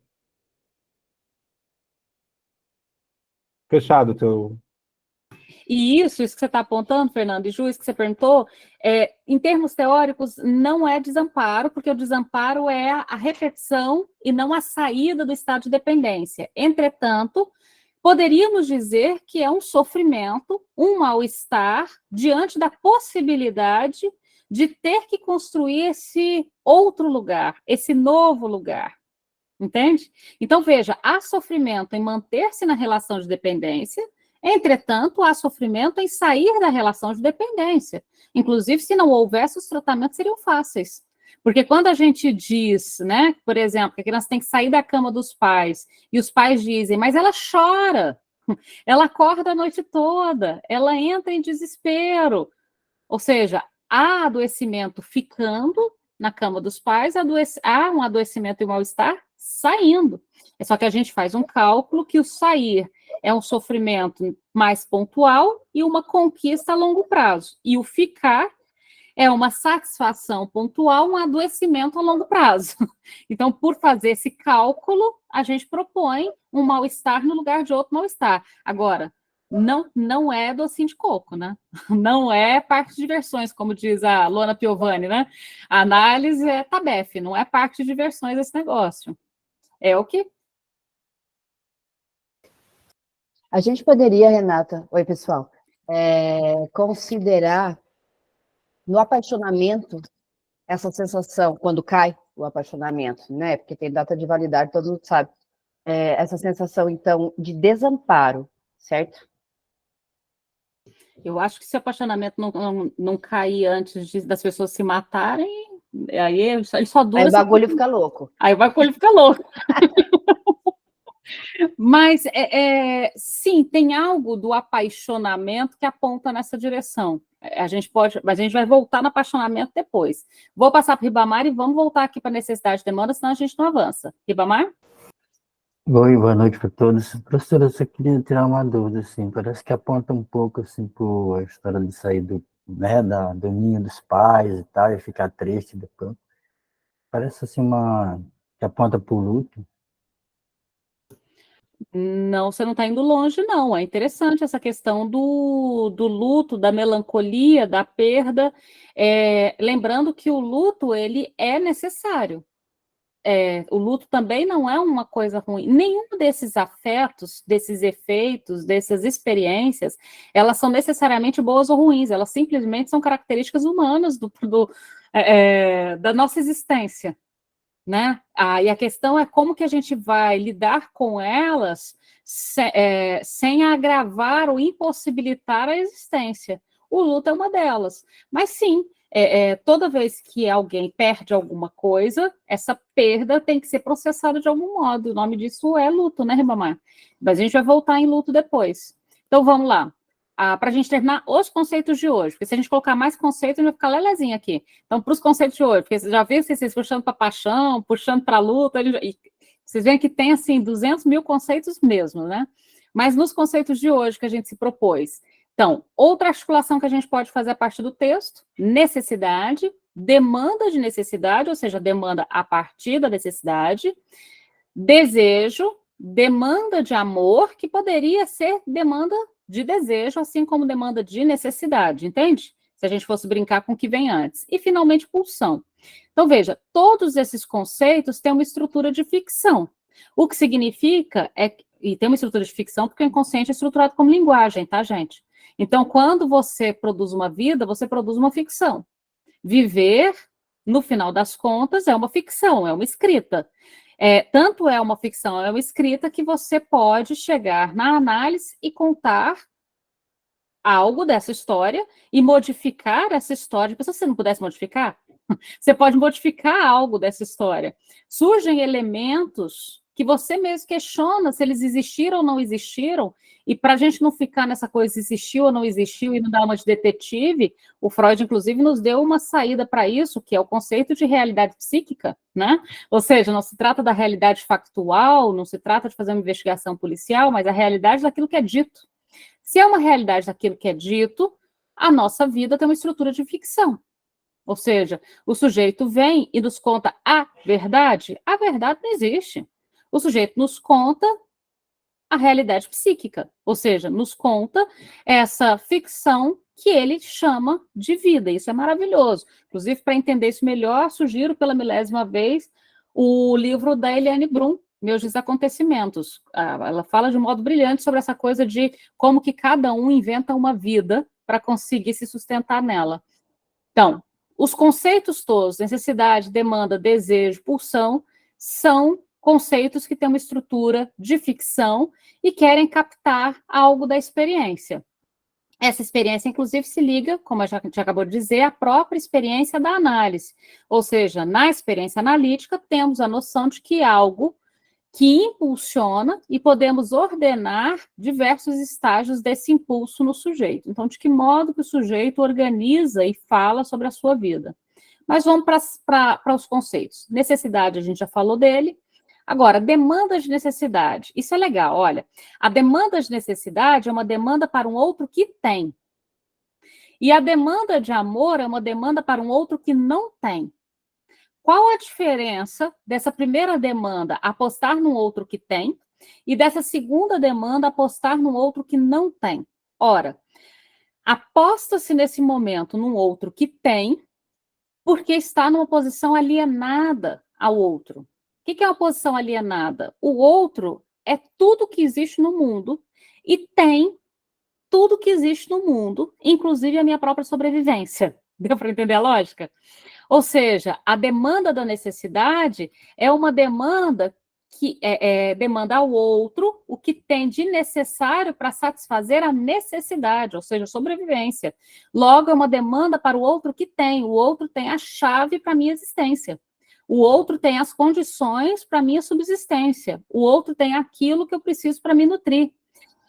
Fechado o teu... E isso que você está apontando, Fernando, e Ju, isso que você perguntou, em termos teóricos, não é desamparo, porque o desamparo é a repetição e não a saída do estado de dependência. Entretanto, poderíamos dizer que é um sofrimento, um mal-estar, diante da possibilidade de ter que construir esse outro lugar, esse novo lugar. Entende? Então, veja, há sofrimento em manter-se na relação de dependência. Entretanto, há sofrimento em sair da relação de dependência. Inclusive, se não houvesse, os tratamentos seriam fáceis. Porque quando a gente diz, né, por exemplo, que a criança tem que sair da cama dos pais, e os pais dizem, mas ela chora, ela acorda a noite toda, ela entra em desespero. Ou seja, há adoecimento ficando na cama dos pais, há um adoecimento e mal-estar saindo. É só que a gente faz um cálculo que o sair é um sofrimento mais pontual e uma conquista a longo prazo. E o ficar é uma satisfação pontual, um adoecimento a longo prazo. Então, por fazer esse cálculo, a gente propõe um mal-estar no lugar de outro mal-estar. Agora, não é docinho de coco, né? Não é parque de diversões, como diz a Luana Piovani, né? A análise é tabefe, não é parque de diversões esse negócio. É o que... A gente poderia, Renata, oi pessoal, considerar no apaixonamento essa sensação, quando cai o apaixonamento, né? Porque tem data de validade, todo mundo sabe. Essa sensação, então, de desamparo, certo? Eu acho que se o apaixonamento não cair antes das pessoas se matarem, Aí ele só dura... Aí o bagulho fica louco. Aí o bagulho fica louco. Mas, sim, tem algo do apaixonamento que aponta nessa direção. Mas a gente vai voltar no apaixonamento depois. Vou passar para o Ribamar e vamos voltar aqui para a necessidade de demanda, senão a gente não avança. Ribamar? Oi, boa noite para todos. Professora, eu só queria tirar uma dúvida, assim, parece que aponta um pouco, assim, para a história de sair do ninho dos pais e tal, e ficar triste depois. Parece, assim, que aponta para o luto. Não, você não está indo longe, não. É interessante essa questão do luto, da melancolia, da perda. Lembrando que o luto, ele é necessário. O luto também não é uma coisa ruim. Nenhum desses afetos, desses efeitos, dessas experiências, elas são necessariamente boas ou ruins. Elas simplesmente são características humanas da nossa existência. Né? E a questão é como que a gente vai lidar com elas sem agravar ou impossibilitar a existência. O luto é uma delas. Mas sim, toda vez que alguém perde alguma coisa, essa perda tem que ser processada de algum modo. O nome disso é luto, né, Ribamar? Mas a gente vai voltar em luto depois. Então vamos lá. Para a gente terminar os conceitos de hoje, porque se a gente colocar mais conceitos, a gente vai ficar lelezinho aqui. Então, para os conceitos de hoje, porque você já viu vocês puxando para paixão, puxando para luta, e vocês veem que tem, assim, 200 mil conceitos mesmo, né? Mas nos conceitos de hoje que a gente se propôs. Então, outra articulação que a gente pode fazer a partir do texto, necessidade, demanda de necessidade, ou seja, demanda a partir da necessidade, desejo, demanda de amor, que poderia ser demanda de desejo, assim como demanda de necessidade, entende? Se a gente fosse brincar com o que vem antes. E, finalmente, pulsão. Então, veja, todos esses conceitos têm uma estrutura de ficção. O que significa e tem uma estrutura de ficção porque o inconsciente é estruturado como linguagem, tá, gente? Então, quando você produz uma vida, você produz uma ficção. Viver, no final das contas, é uma ficção, é uma escrita. Tanto é uma ficção, é uma escrita que você pode chegar na análise e contar algo dessa história e modificar essa história. Se você não pudesse modificar, você pode modificar algo dessa história. Surgem elementos que você mesmo questiona se eles existiram ou não existiram, e para a gente não ficar nessa coisa existiu ou não existiu e não dar uma de detetive, o Freud, inclusive, nos deu uma saída para isso, que é o conceito de realidade psíquica, né? Ou seja, não se trata da realidade factual, não se trata de fazer uma investigação policial, mas a realidade daquilo que é dito. Se é uma realidade daquilo que é dito, a nossa vida tem uma estrutura de ficção. Ou seja, o sujeito vem e nos conta a verdade não existe. O sujeito nos conta a realidade psíquica, ou seja, nos conta essa ficção que ele chama de vida. Isso é maravilhoso. Inclusive, para entender isso melhor, sugiro pela milésima vez o livro da Eliane Brum, Meus Desacontecimentos. Ela fala de um modo brilhante sobre essa coisa de como que cada um inventa uma vida para conseguir se sustentar nela. Então, os conceitos todos, necessidade, demanda, desejo, pulsão, são conceitos que têm uma estrutura de ficção e querem captar algo da experiência. Essa experiência, inclusive, se liga, como a gente acabou de dizer, à própria experiência da análise. Ou seja, na experiência analítica, temos a noção de que algo que impulsiona e podemos ordenar diversos estágios desse impulso no sujeito. Então, de que modo que o sujeito organiza e fala sobre a sua vida. Mas vamos para os conceitos. Necessidade, a gente já falou dele. Agora, demanda de necessidade. Isso é legal, olha. A demanda de necessidade é uma demanda para um outro que tem. E a demanda de amor é uma demanda para um outro que não tem. Qual a diferença dessa primeira demanda, apostar num outro que tem, e dessa segunda demanda, apostar num outro que não tem? Ora, aposta-se nesse momento num outro que tem, porque está numa posição alienada ao outro. O que é uma posição alienada? O outro é tudo que existe no mundo e tem tudo que existe no mundo, inclusive a minha própria sobrevivência. Deu para entender a lógica? Ou seja, a demanda da necessidade é uma demanda que demanda ao outro o que tem de necessário para satisfazer a necessidade, ou seja, sobrevivência. Logo, é uma demanda para o outro que tem. O outro tem a chave para a minha existência. O outro tem as condições para a minha subsistência. O outro tem aquilo que eu preciso para me nutrir.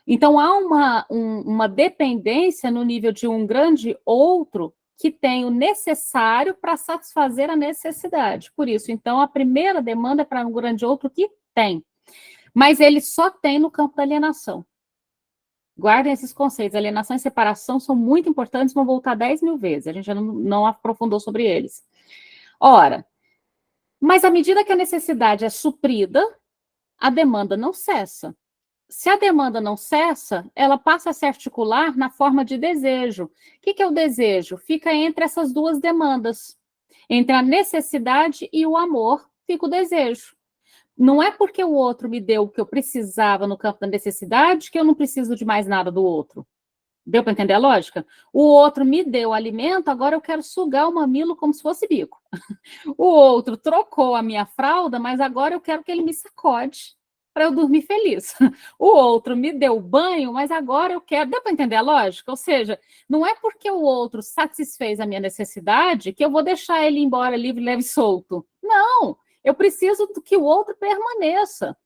Então, há uma dependência no nível de um grande outro que tem o necessário para satisfazer a necessidade. Por isso, então, a primeira demanda é para um grande outro que tem. Mas ele só tem no campo da alienação. Guardem esses conceitos. Alienação e separação são muito importantes, vão voltar 10 mil vezes. A gente já não aprofundou sobre eles. Ora, mas à medida que a necessidade é suprida, a demanda não cessa. Se a demanda não cessa, ela passa a se articular na forma de desejo. O que é o desejo? Fica entre essas duas demandas. Entre a necessidade e o amor, fica o desejo. Não é porque o outro me deu o que eu precisava no campo da necessidade que eu não preciso de mais nada do outro. Deu para entender a lógica? O outro me deu alimento, agora eu quero sugar o mamilo como se fosse bico. O outro trocou a minha fralda, mas agora eu quero que ele me sacode para eu dormir feliz. O outro me deu banho, mas agora eu quero... Deu para entender a lógica? Ou seja, não é porque o outro satisfez a minha necessidade que eu vou deixar ele embora livre, leve e solto. Não, eu preciso que o outro permaneça.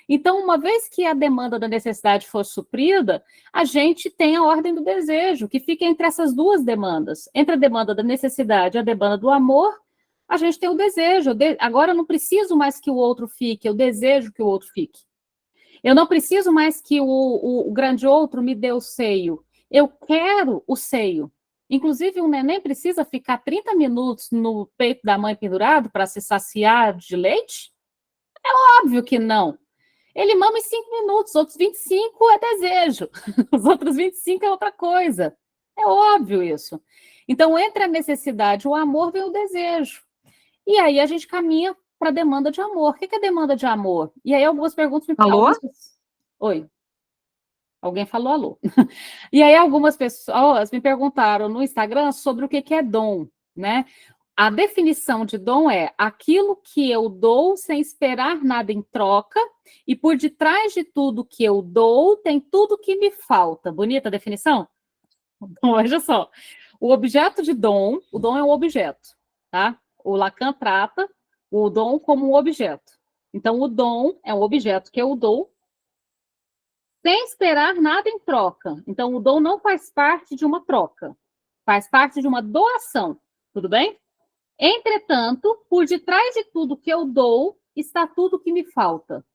Então, uma vez que a demanda da necessidade for suprida, a gente tem a ordem do desejo, que fica entre essas duas demandas. Entre a demanda da necessidade e a demanda do amor, a gente tem o desejo. Agora eu não preciso mais que o outro fique, eu desejo que o outro fique. Eu não preciso mais que o grande outro me dê o seio. Eu quero o seio. Inclusive, um neném precisa ficar 30 minutos no peito da mãe pendurado para se saciar de leite? É óbvio que não. Ele mama em 5 minutos, outros 25 é desejo. Os outros 25 é outra coisa. É óbvio isso. Então, entre a necessidade e o amor vem o desejo. E aí a gente caminha para a demanda de amor. O que é demanda de amor? E aí algumas perguntas... Alô? Oi. Alguém falou alô. E aí algumas pessoas me perguntaram no Instagram sobre o que é dom, né? A definição de dom é aquilo que eu dou sem esperar nada em troca e por detrás de tudo que eu dou tem tudo que me falta. Bonita a definição? Então, veja só. O objeto de dom, o dom é um objeto, tá? O Lacan trata o dom como um objeto. Então, o dom é um objeto que eu dou sem esperar nada em troca. Então, o dom não faz parte de uma troca. Faz parte de uma doação. Tudo bem? Entretanto, por detrás de tudo que eu dou, está tudo que me falta.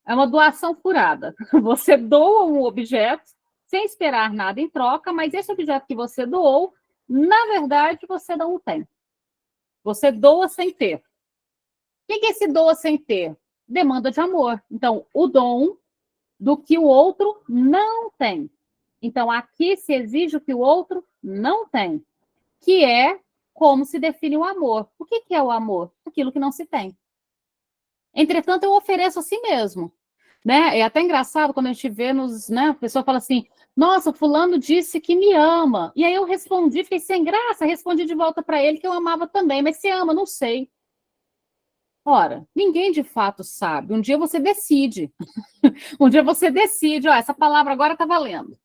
É uma doação furada. Você doa um objeto sem esperar nada em troca, mas esse objeto que você doou, na verdade, você não o tem. Você doa sem ter. O que é esse doa sem ter? Demanda de amor. Então, o dom do que o outro não tem. Então, aqui se exige o que o outro não tem, que é como se define o amor. O que é o amor? Aquilo que não se tem. Entretanto, eu ofereço a si mesmo. Né? É até engraçado quando a gente vê a pessoa fala assim, nossa, fulano disse que me ama. E aí eu respondi, fiquei sem graça, respondi de volta para ele que eu amava também, mas se ama, não sei. Ora, ninguém de fato sabe. Um dia você decide. Um dia você decide, ó, essa palavra agora está valendo.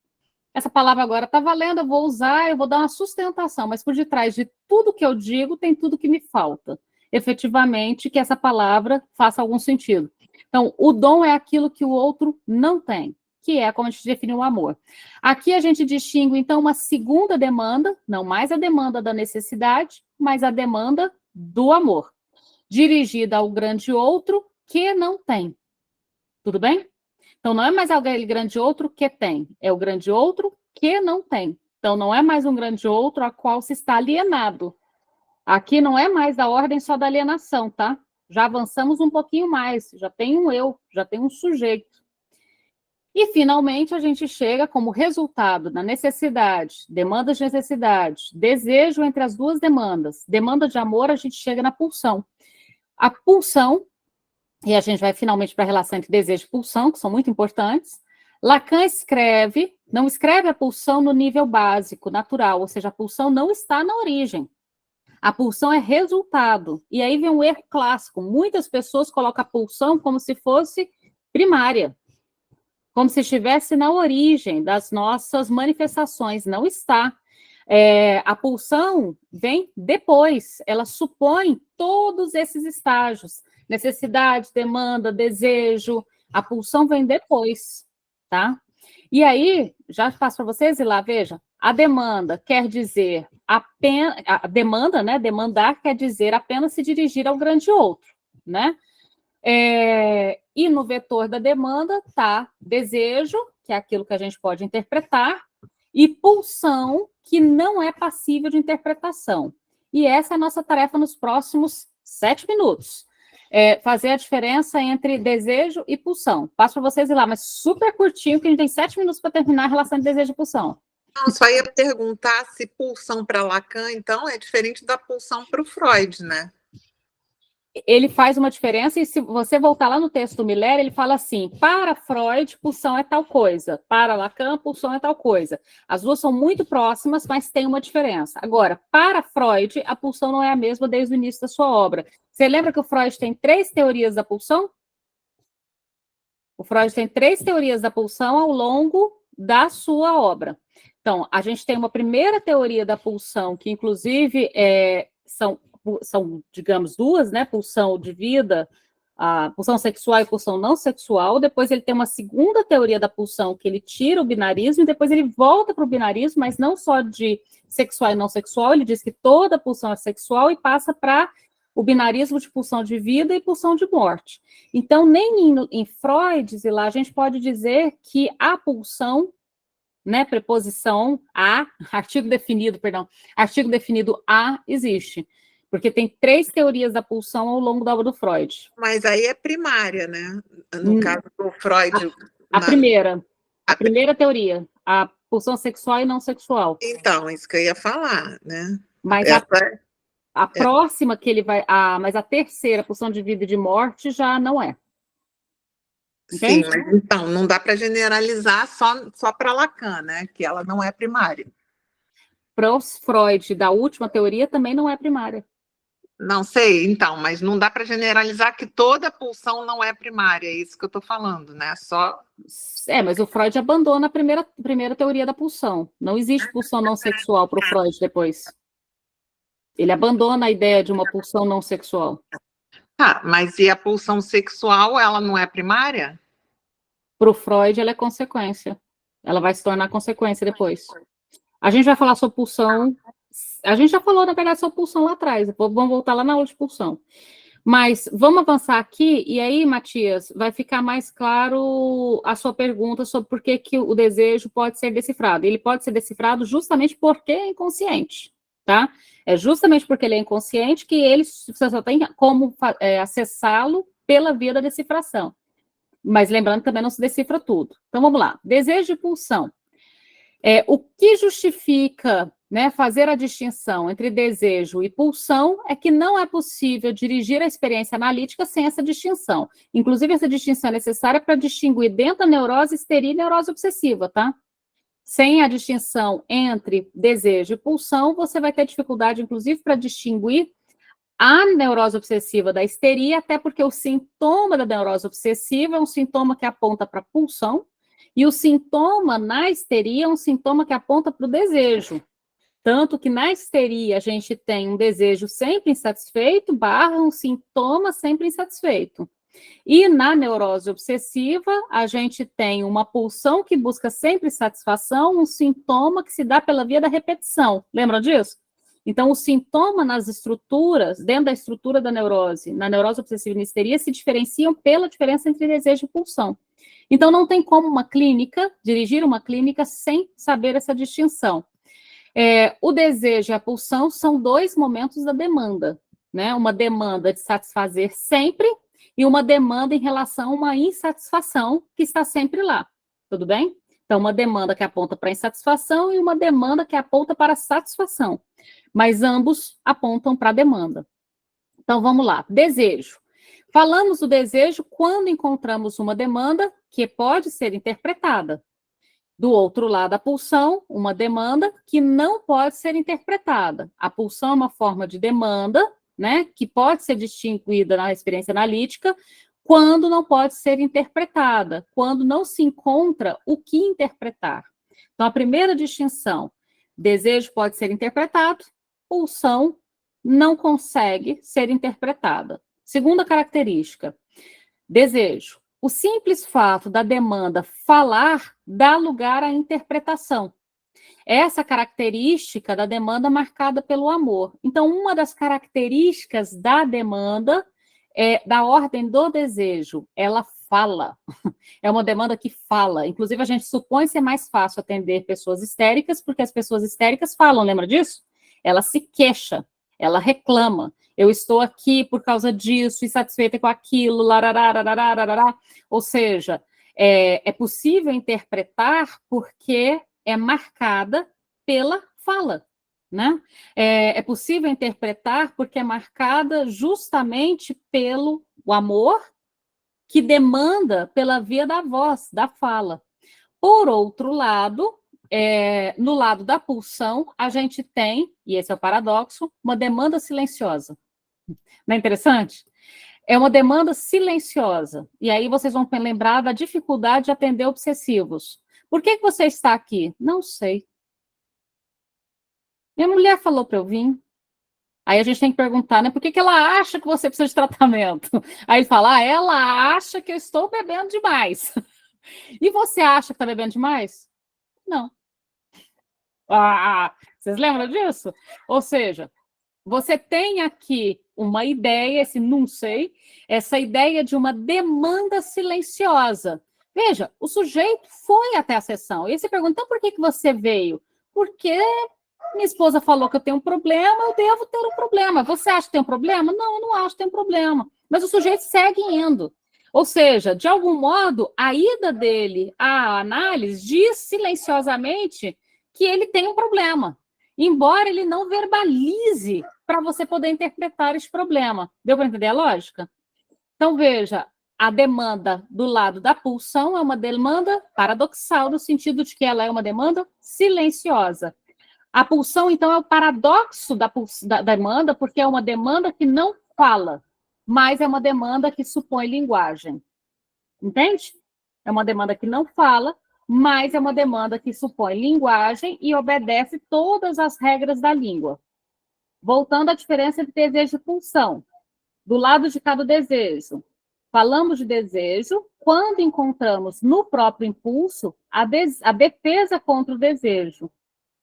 Essa palavra agora está valendo, eu vou usar, eu vou dar uma sustentação, mas por detrás de tudo que eu digo tem tudo que me falta. Efetivamente, que essa palavra faça algum sentido. Então, o dom é aquilo que o outro não tem, que é como a gente define o amor. Aqui a gente distingue, então, uma segunda demanda, não mais a demanda da necessidade, mas a demanda do amor, dirigida ao grande outro que não tem. Tudo bem? Então, não é mais aquele grande outro que tem, é o grande outro que não tem. Então, não é mais um grande outro a qual se está alienado. Aqui não é mais da ordem só da alienação, tá? Já avançamos um pouquinho mais, já tem um eu, já tem um sujeito. E, finalmente, a gente chega como resultado da necessidade, demanda de necessidade, desejo entre as duas demandas, demanda de amor, a gente chega na pulsão. A pulsão, e a gente vai finalmente para a relação entre desejo e pulsão, que são muito importantes. Lacan não escreve a pulsão no nível básico, natural, ou seja, a pulsão não está na origem. A pulsão é resultado. E aí vem um erro clássico. Muitas pessoas colocam a pulsão como se fosse primária, como se estivesse na origem das nossas manifestações. Não está. A pulsão vem depois. Ela supõe todos esses estágios. Necessidade, demanda, desejo. A pulsão vem depois, tá? E aí, já passo para vocês, e lá, veja, a demanda quer dizer apenas, a demanda, né, demandar quer dizer apenas se dirigir ao grande outro, né? E no vetor da demanda está desejo, que é aquilo que a gente pode interpretar, e pulsão, que não é passível de interpretação. E essa é a nossa tarefa nos próximos 7 minutos. Fazer a diferença entre desejo e pulsão. Passo para vocês ir lá, mas super curtinho, que a gente tem 7 minutos para terminar a relação de desejo e pulsão. Não, só ia perguntar se pulsão para Lacan, então, é diferente da pulsão para o Freud, né? Ele faz uma diferença, e se você voltar lá no texto do Miller, ele fala assim, para Freud, pulsão é tal coisa, para Lacan, pulsão é tal coisa. As duas são muito próximas, mas tem uma diferença. Agora, para Freud, a pulsão não é a mesma desde o início da sua obra. Você lembra que o Freud tem 3 teorias da pulsão? O Freud tem 3 teorias da pulsão ao longo da sua obra. Então, a gente tem uma primeira teoria da pulsão, que inclusive são, digamos, 2, né? Pulsão de vida, a pulsão sexual e pulsão não sexual. Depois ele tem uma segunda teoria da pulsão, que ele tira o binarismo, e depois ele volta para o binarismo, mas não só de sexual e não sexual, ele diz que toda pulsão é sexual e passa para o binarismo de pulsão de vida e pulsão de morte. Então, nem em Freud, e lá a gente pode dizer que a pulsão, né, preposição a, artigo definido a, existe. Porque tem 3 teorias da pulsão ao longo da obra do Freud. Mas aí é primária, né? No caso do Freud. A primeira teoria, a pulsão sexual e não sexual. Então, isso que eu ia falar, né? Mas a próxima que ele vai... mas a terceira, pulsão de vida e de morte, já não é. Sim, Entende? mas então, não dá para generalizar só para Lacan, né? Que ela não é primária. Para os Freud, da última teoria, também não é primária. Não sei, então, mas não dá para generalizar que toda pulsão não é primária, é isso que eu estou falando, né? Mas o Freud abandona a primeira teoria da pulsão. Não existe pulsão não sexual para o Freud depois. Ele abandona a ideia de uma pulsão não sexual. Mas e a pulsão sexual, ela não é primária? Para o Freud, ela é consequência. Ela vai se tornar consequência depois. A gente vai falar sobre pulsão. A gente já falou, na verdade, sobre pulsão lá atrás. Vamos voltar lá na aula de pulsão. Mas vamos avançar aqui, e aí, Matias, vai ficar mais claro a sua pergunta sobre por que o desejo pode ser decifrado. Ele pode ser decifrado justamente porque é inconsciente, tá? É justamente porque ele é inconsciente que você só tem como acessá-lo pela via da decifração. Mas lembrando que também não se decifra tudo. Então, vamos lá. Desejo e pulsão. O que justifica, né, fazer a distinção entre desejo e pulsão é que não é possível dirigir a experiência analítica sem essa distinção. Inclusive, essa distinção é necessária para distinguir dentro da neurose histeria e neurose obsessiva, tá? Sem a distinção entre desejo e pulsão, você vai ter dificuldade, inclusive, para distinguir a neurose obsessiva da histeria, até porque o sintoma da neurose obsessiva é um sintoma que aponta para a pulsão, e o sintoma na histeria é um sintoma que aponta para o desejo. Tanto que na histeria a gente tem um desejo sempre insatisfeito, barra um sintoma sempre insatisfeito. E na neurose obsessiva, a gente tem uma pulsão que busca sempre satisfação, um sintoma que se dá pela via da repetição. Lembram disso? Então, o sintoma nas estruturas, dentro da estrutura da neurose, na neurose obsessiva e na histeria, se diferenciam pela diferença entre desejo e pulsão. Então, não tem como dirigir uma clínica sem saber essa distinção. O desejo e a pulsão são 2 momentos da demanda, né? Uma demanda de satisfazer sempre e uma demanda em relação a uma insatisfação que está sempre lá, tudo bem? Então, uma demanda que aponta para insatisfação e uma demanda que aponta para satisfação, mas ambos apontam para a demanda. Então, vamos lá, desejo. Falamos do desejo quando encontramos uma demanda que pode ser interpretada. Do outro lado, a pulsão, uma demanda que não pode ser interpretada. A pulsão é uma forma de demanda, né, que pode ser distinguida na experiência analítica quando não pode ser interpretada, quando não se encontra o que interpretar. Então, a primeira distinção, desejo pode ser interpretado, pulsão não consegue ser interpretada. Segunda característica, desejo. O simples fato da demanda falar dá lugar à interpretação. Essa característica da demanda marcada pelo amor. Então, uma das características da demanda é da ordem do desejo. Ela fala. É uma demanda que fala. Inclusive, a gente supõe ser mais fácil atender pessoas histéricas, porque as pessoas histéricas falam, lembra disso? Ela se queixa, ela reclama. Eu estou aqui por causa disso, insatisfeita com aquilo, larará. Ou seja, é possível interpretar porque é marcada pela fala, né? É possível interpretar porque é marcada justamente pelo amor que demanda pela via da voz, da fala. Por outro lado, no lado da pulsão, a gente tem, e esse é o paradoxo, uma demanda silenciosa. Não é interessante? É uma demanda silenciosa. E aí vocês vão lembrar da dificuldade de atender obsessivos. Por que você está aqui? Não sei. Minha mulher falou para eu vir. Aí a gente tem que perguntar, né? Por que ela acha que você precisa de tratamento? Aí ele fala, ela acha que eu estou bebendo demais. E você acha que está bebendo demais? Não. Vocês lembram disso? Ou seja, você tem aqui uma ideia, esse não sei, essa ideia de uma demanda silenciosa. Veja, o sujeito foi até a sessão. E aí você pergunta, então por que você veio? Porque minha esposa falou que eu tenho um problema, eu devo ter um problema. Você acha que tem um problema? Não, eu não acho que tem um problema. Mas o sujeito segue indo. Ou seja, de algum modo, a ida dele à análise diz silenciosamente que ele tem um problema, embora ele não verbalize para você poder interpretar esse problema. Deu para entender a lógica? Então, veja, a demanda do lado da pulsão é uma demanda paradoxal, no sentido de que ela é uma demanda silenciosa. A pulsão, então, é o paradoxo da demanda, porque é uma demanda que não fala, mas é uma demanda que supõe linguagem. Entende? É uma demanda que não fala, mas é uma demanda que supõe linguagem e obedece todas as regras da língua. Voltando à diferença entre desejo e pulsão. Do lado de cada desejo, falamos de desejo quando encontramos no próprio impulso a defesa contra o desejo.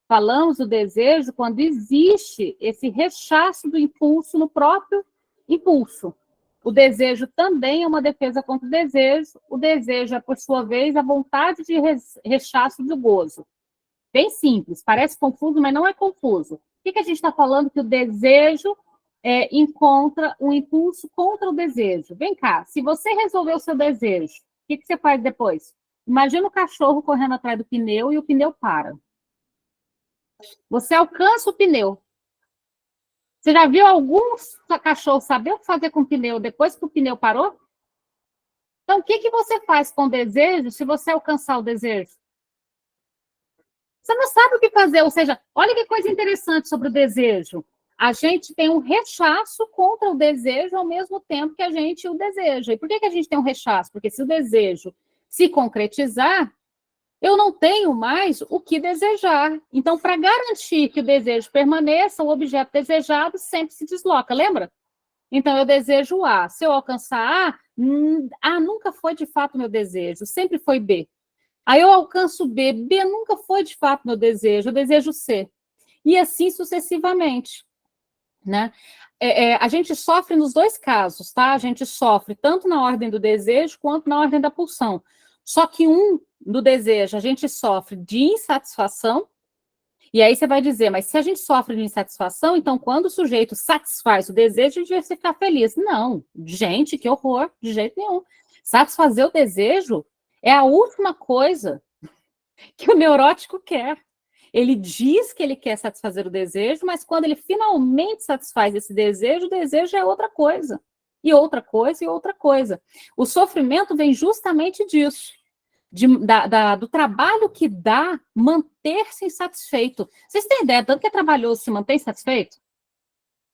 Falamos do desejo quando existe esse rechaço do impulso no próprio impulso. O desejo também é uma defesa contra o desejo. O desejo é, por sua vez, a vontade de rechaço do gozo. Bem simples, parece confuso, mas não é confuso. O que a gente está falando? Que o desejo encontra um impulso contra o desejo. Vem cá, se você resolver o seu desejo, o que você faz depois? Imagina o cachorro correndo atrás do pneu e o pneu para. Você alcança o pneu. Você já viu algum cachorro saber o que fazer com o pneu depois que o pneu parou? Então, o que você faz com o desejo se você alcançar o desejo? Você não sabe o que fazer, ou seja, olha que coisa interessante sobre o desejo. A gente tem um rechaço contra o desejo ao mesmo tempo que a gente o deseja. E por que a gente tem um rechaço? Porque se o desejo se concretizar, eu não tenho mais o que desejar. Então, para garantir que o desejo permaneça, o objeto desejado sempre se desloca, lembra? Então, eu desejo A. Se eu alcançar A nunca foi de fato meu desejo, sempre foi B. Aí eu alcanço B, B nunca foi de fato meu desejo, eu desejo C. E assim sucessivamente, né? A gente sofre nos dois casos, tá? A gente sofre tanto na ordem do desejo quanto na ordem da pulsão. Só que do desejo, a gente sofre de insatisfação, e aí você vai dizer, mas se a gente sofre de insatisfação, então quando o sujeito satisfaz o desejo, a gente vai ficar feliz. Não, gente, que horror, de jeito nenhum. Satisfazer o desejo é a última coisa que o neurótico quer. Ele diz que ele quer satisfazer o desejo, mas quando ele finalmente satisfaz esse desejo, o desejo é outra coisa. E outra coisa, e outra coisa. O sofrimento vem justamente disso. do trabalho que dá manter-se insatisfeito. Vocês têm ideia, tanto que é trabalhoso se manter insatisfeito?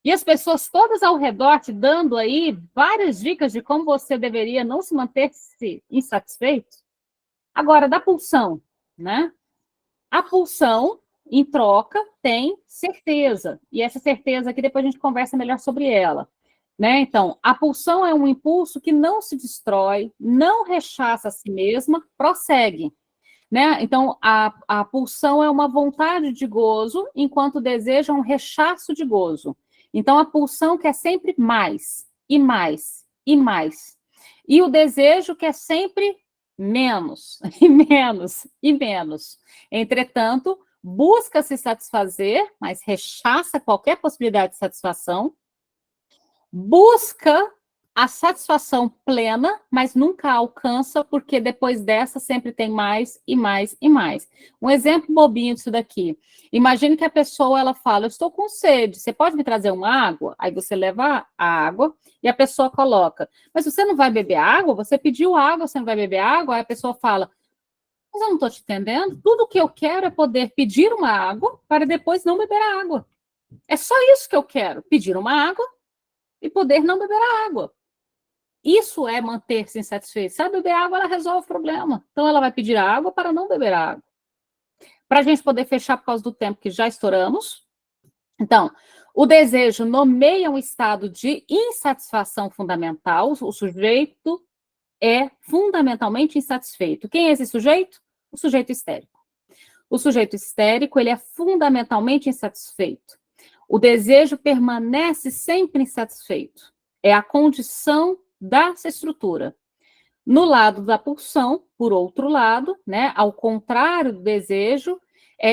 E as pessoas todas ao redor te dando aí várias dicas de como você deveria não se manter-se insatisfeito. Agora, da pulsão, né? A pulsão, em troca, tem certeza. E essa certeza aqui, depois a gente conversa melhor sobre ela. Né? Então, a pulsão é um impulso que não se destrói, não rechaça a si mesma, prossegue. Né? Então, a pulsão é uma vontade de gozo, enquanto o desejo é um rechaço de gozo. Então, a pulsão quer sempre mais, e mais, e mais. E o desejo quer sempre menos, e menos, e menos. Entretanto, busca se satisfazer, mas rechaça qualquer possibilidade de satisfação, busca a satisfação plena, mas nunca alcança, porque depois dessa sempre tem mais e mais e mais. Um exemplo bobinho disso daqui. Imagine que a pessoa, ela fala, eu estou com sede, você pode me trazer uma água? Aí você leva a água e a pessoa coloca, mas você não vai beber água? Você pediu água, você não vai beber água? Aí a pessoa fala, mas eu não estou te entendendo, tudo que eu quero é poder pedir uma água para depois não beber a água. É só isso que eu quero, pedir uma água e poder não beber a água. Isso é manter-se insatisfeito. Se ela beber água, ela resolve o problema. Então, ela vai pedir água para não beber água. Para a gente poder fechar por causa do tempo que já estouramos. Então, o desejo nomeia um estado de insatisfação fundamental. O sujeito é fundamentalmente insatisfeito. Quem é esse sujeito? O sujeito histérico. O sujeito histérico, ele é fundamentalmente insatisfeito. O desejo permanece sempre insatisfeito. É a condição dessa estrutura. No lado da pulsão, por outro lado, né, ao contrário do desejo,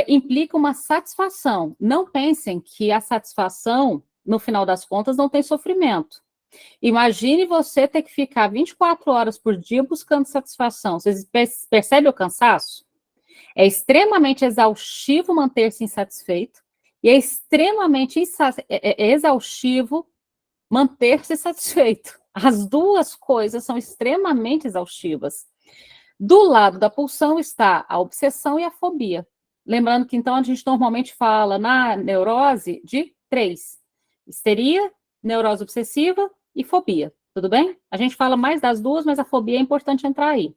implica uma satisfação. Não pensem que a satisfação, no final das contas, não tem sofrimento. Imagine você ter que ficar 24 horas por dia buscando satisfação. Vocês percebem o cansaço? É extremamente exaustivo manter-se insatisfeito e é extremamente exaustivo manter-se satisfeito. As duas coisas são extremamente exaustivas. Do lado da pulsão está a obsessão e a fobia. Lembrando que, então, a gente normalmente fala na neurose de 3. Histeria, neurose obsessiva e fobia. Tudo bem? A gente fala mais das duas, mas a fobia é importante entrar aí.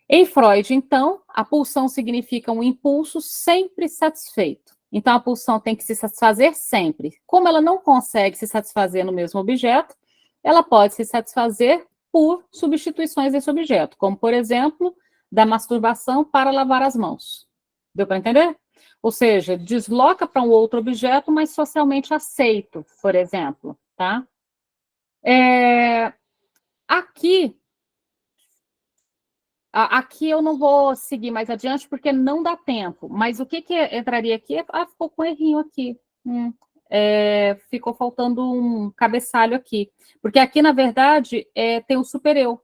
Em Freud, então, a pulsão significa um impulso sempre satisfeito. Então, a pulsão tem que se satisfazer sempre. Como ela não consegue se satisfazer no mesmo objeto, ela pode se satisfazer por substituições desse objeto, como, por exemplo, da masturbação para lavar as mãos. Deu para entender? Ou seja, desloca para um outro objeto, mas socialmente aceito, por exemplo, tá? Aqui eu não vou seguir mais adiante, porque não dá tempo. Mas o que entraria aqui? Ficou com um errinho aqui. Ficou faltando um cabeçalho aqui. Porque aqui, na verdade, tem o supereu.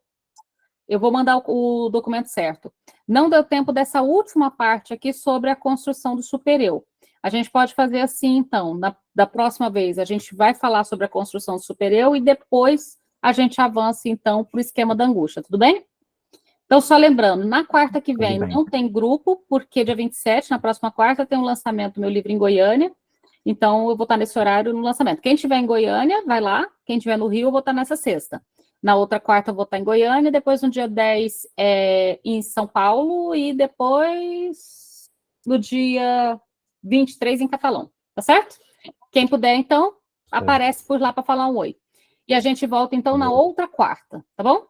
Eu vou mandar o documento certo. Não deu tempo dessa última parte aqui sobre a construção do supereu. A gente pode fazer assim, então, da próxima vez. A gente vai falar sobre a construção do supereu e depois a gente avança, então, para o esquema da angústia. Tudo bem? Então, só lembrando, na quarta que vem não tem grupo, porque dia 27, na próxima quarta, tem um lançamento do meu livro em Goiânia. Então, eu vou estar nesse horário no lançamento. Quem estiver em Goiânia, vai lá. Quem estiver no Rio, eu vou estar nessa sexta. Na outra quarta, eu vou estar em Goiânia. Depois, no dia 10, em São Paulo. E depois, no dia 23, em Catalão. Tá certo? Quem puder, então, aparece por lá para falar um oi. E a gente volta, então, na outra quarta. Tá bom?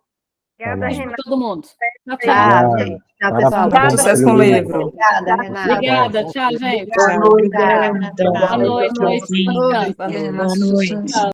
Obrigada, Beijo para todo mundo. Tchau, tchau. Tchau, pessoal. Obrigada. Sucesso com o livro. Obrigada, Renata. Obrigada. Tchau, gente. Boa noite. Boa noite. Boa noite. Tchau.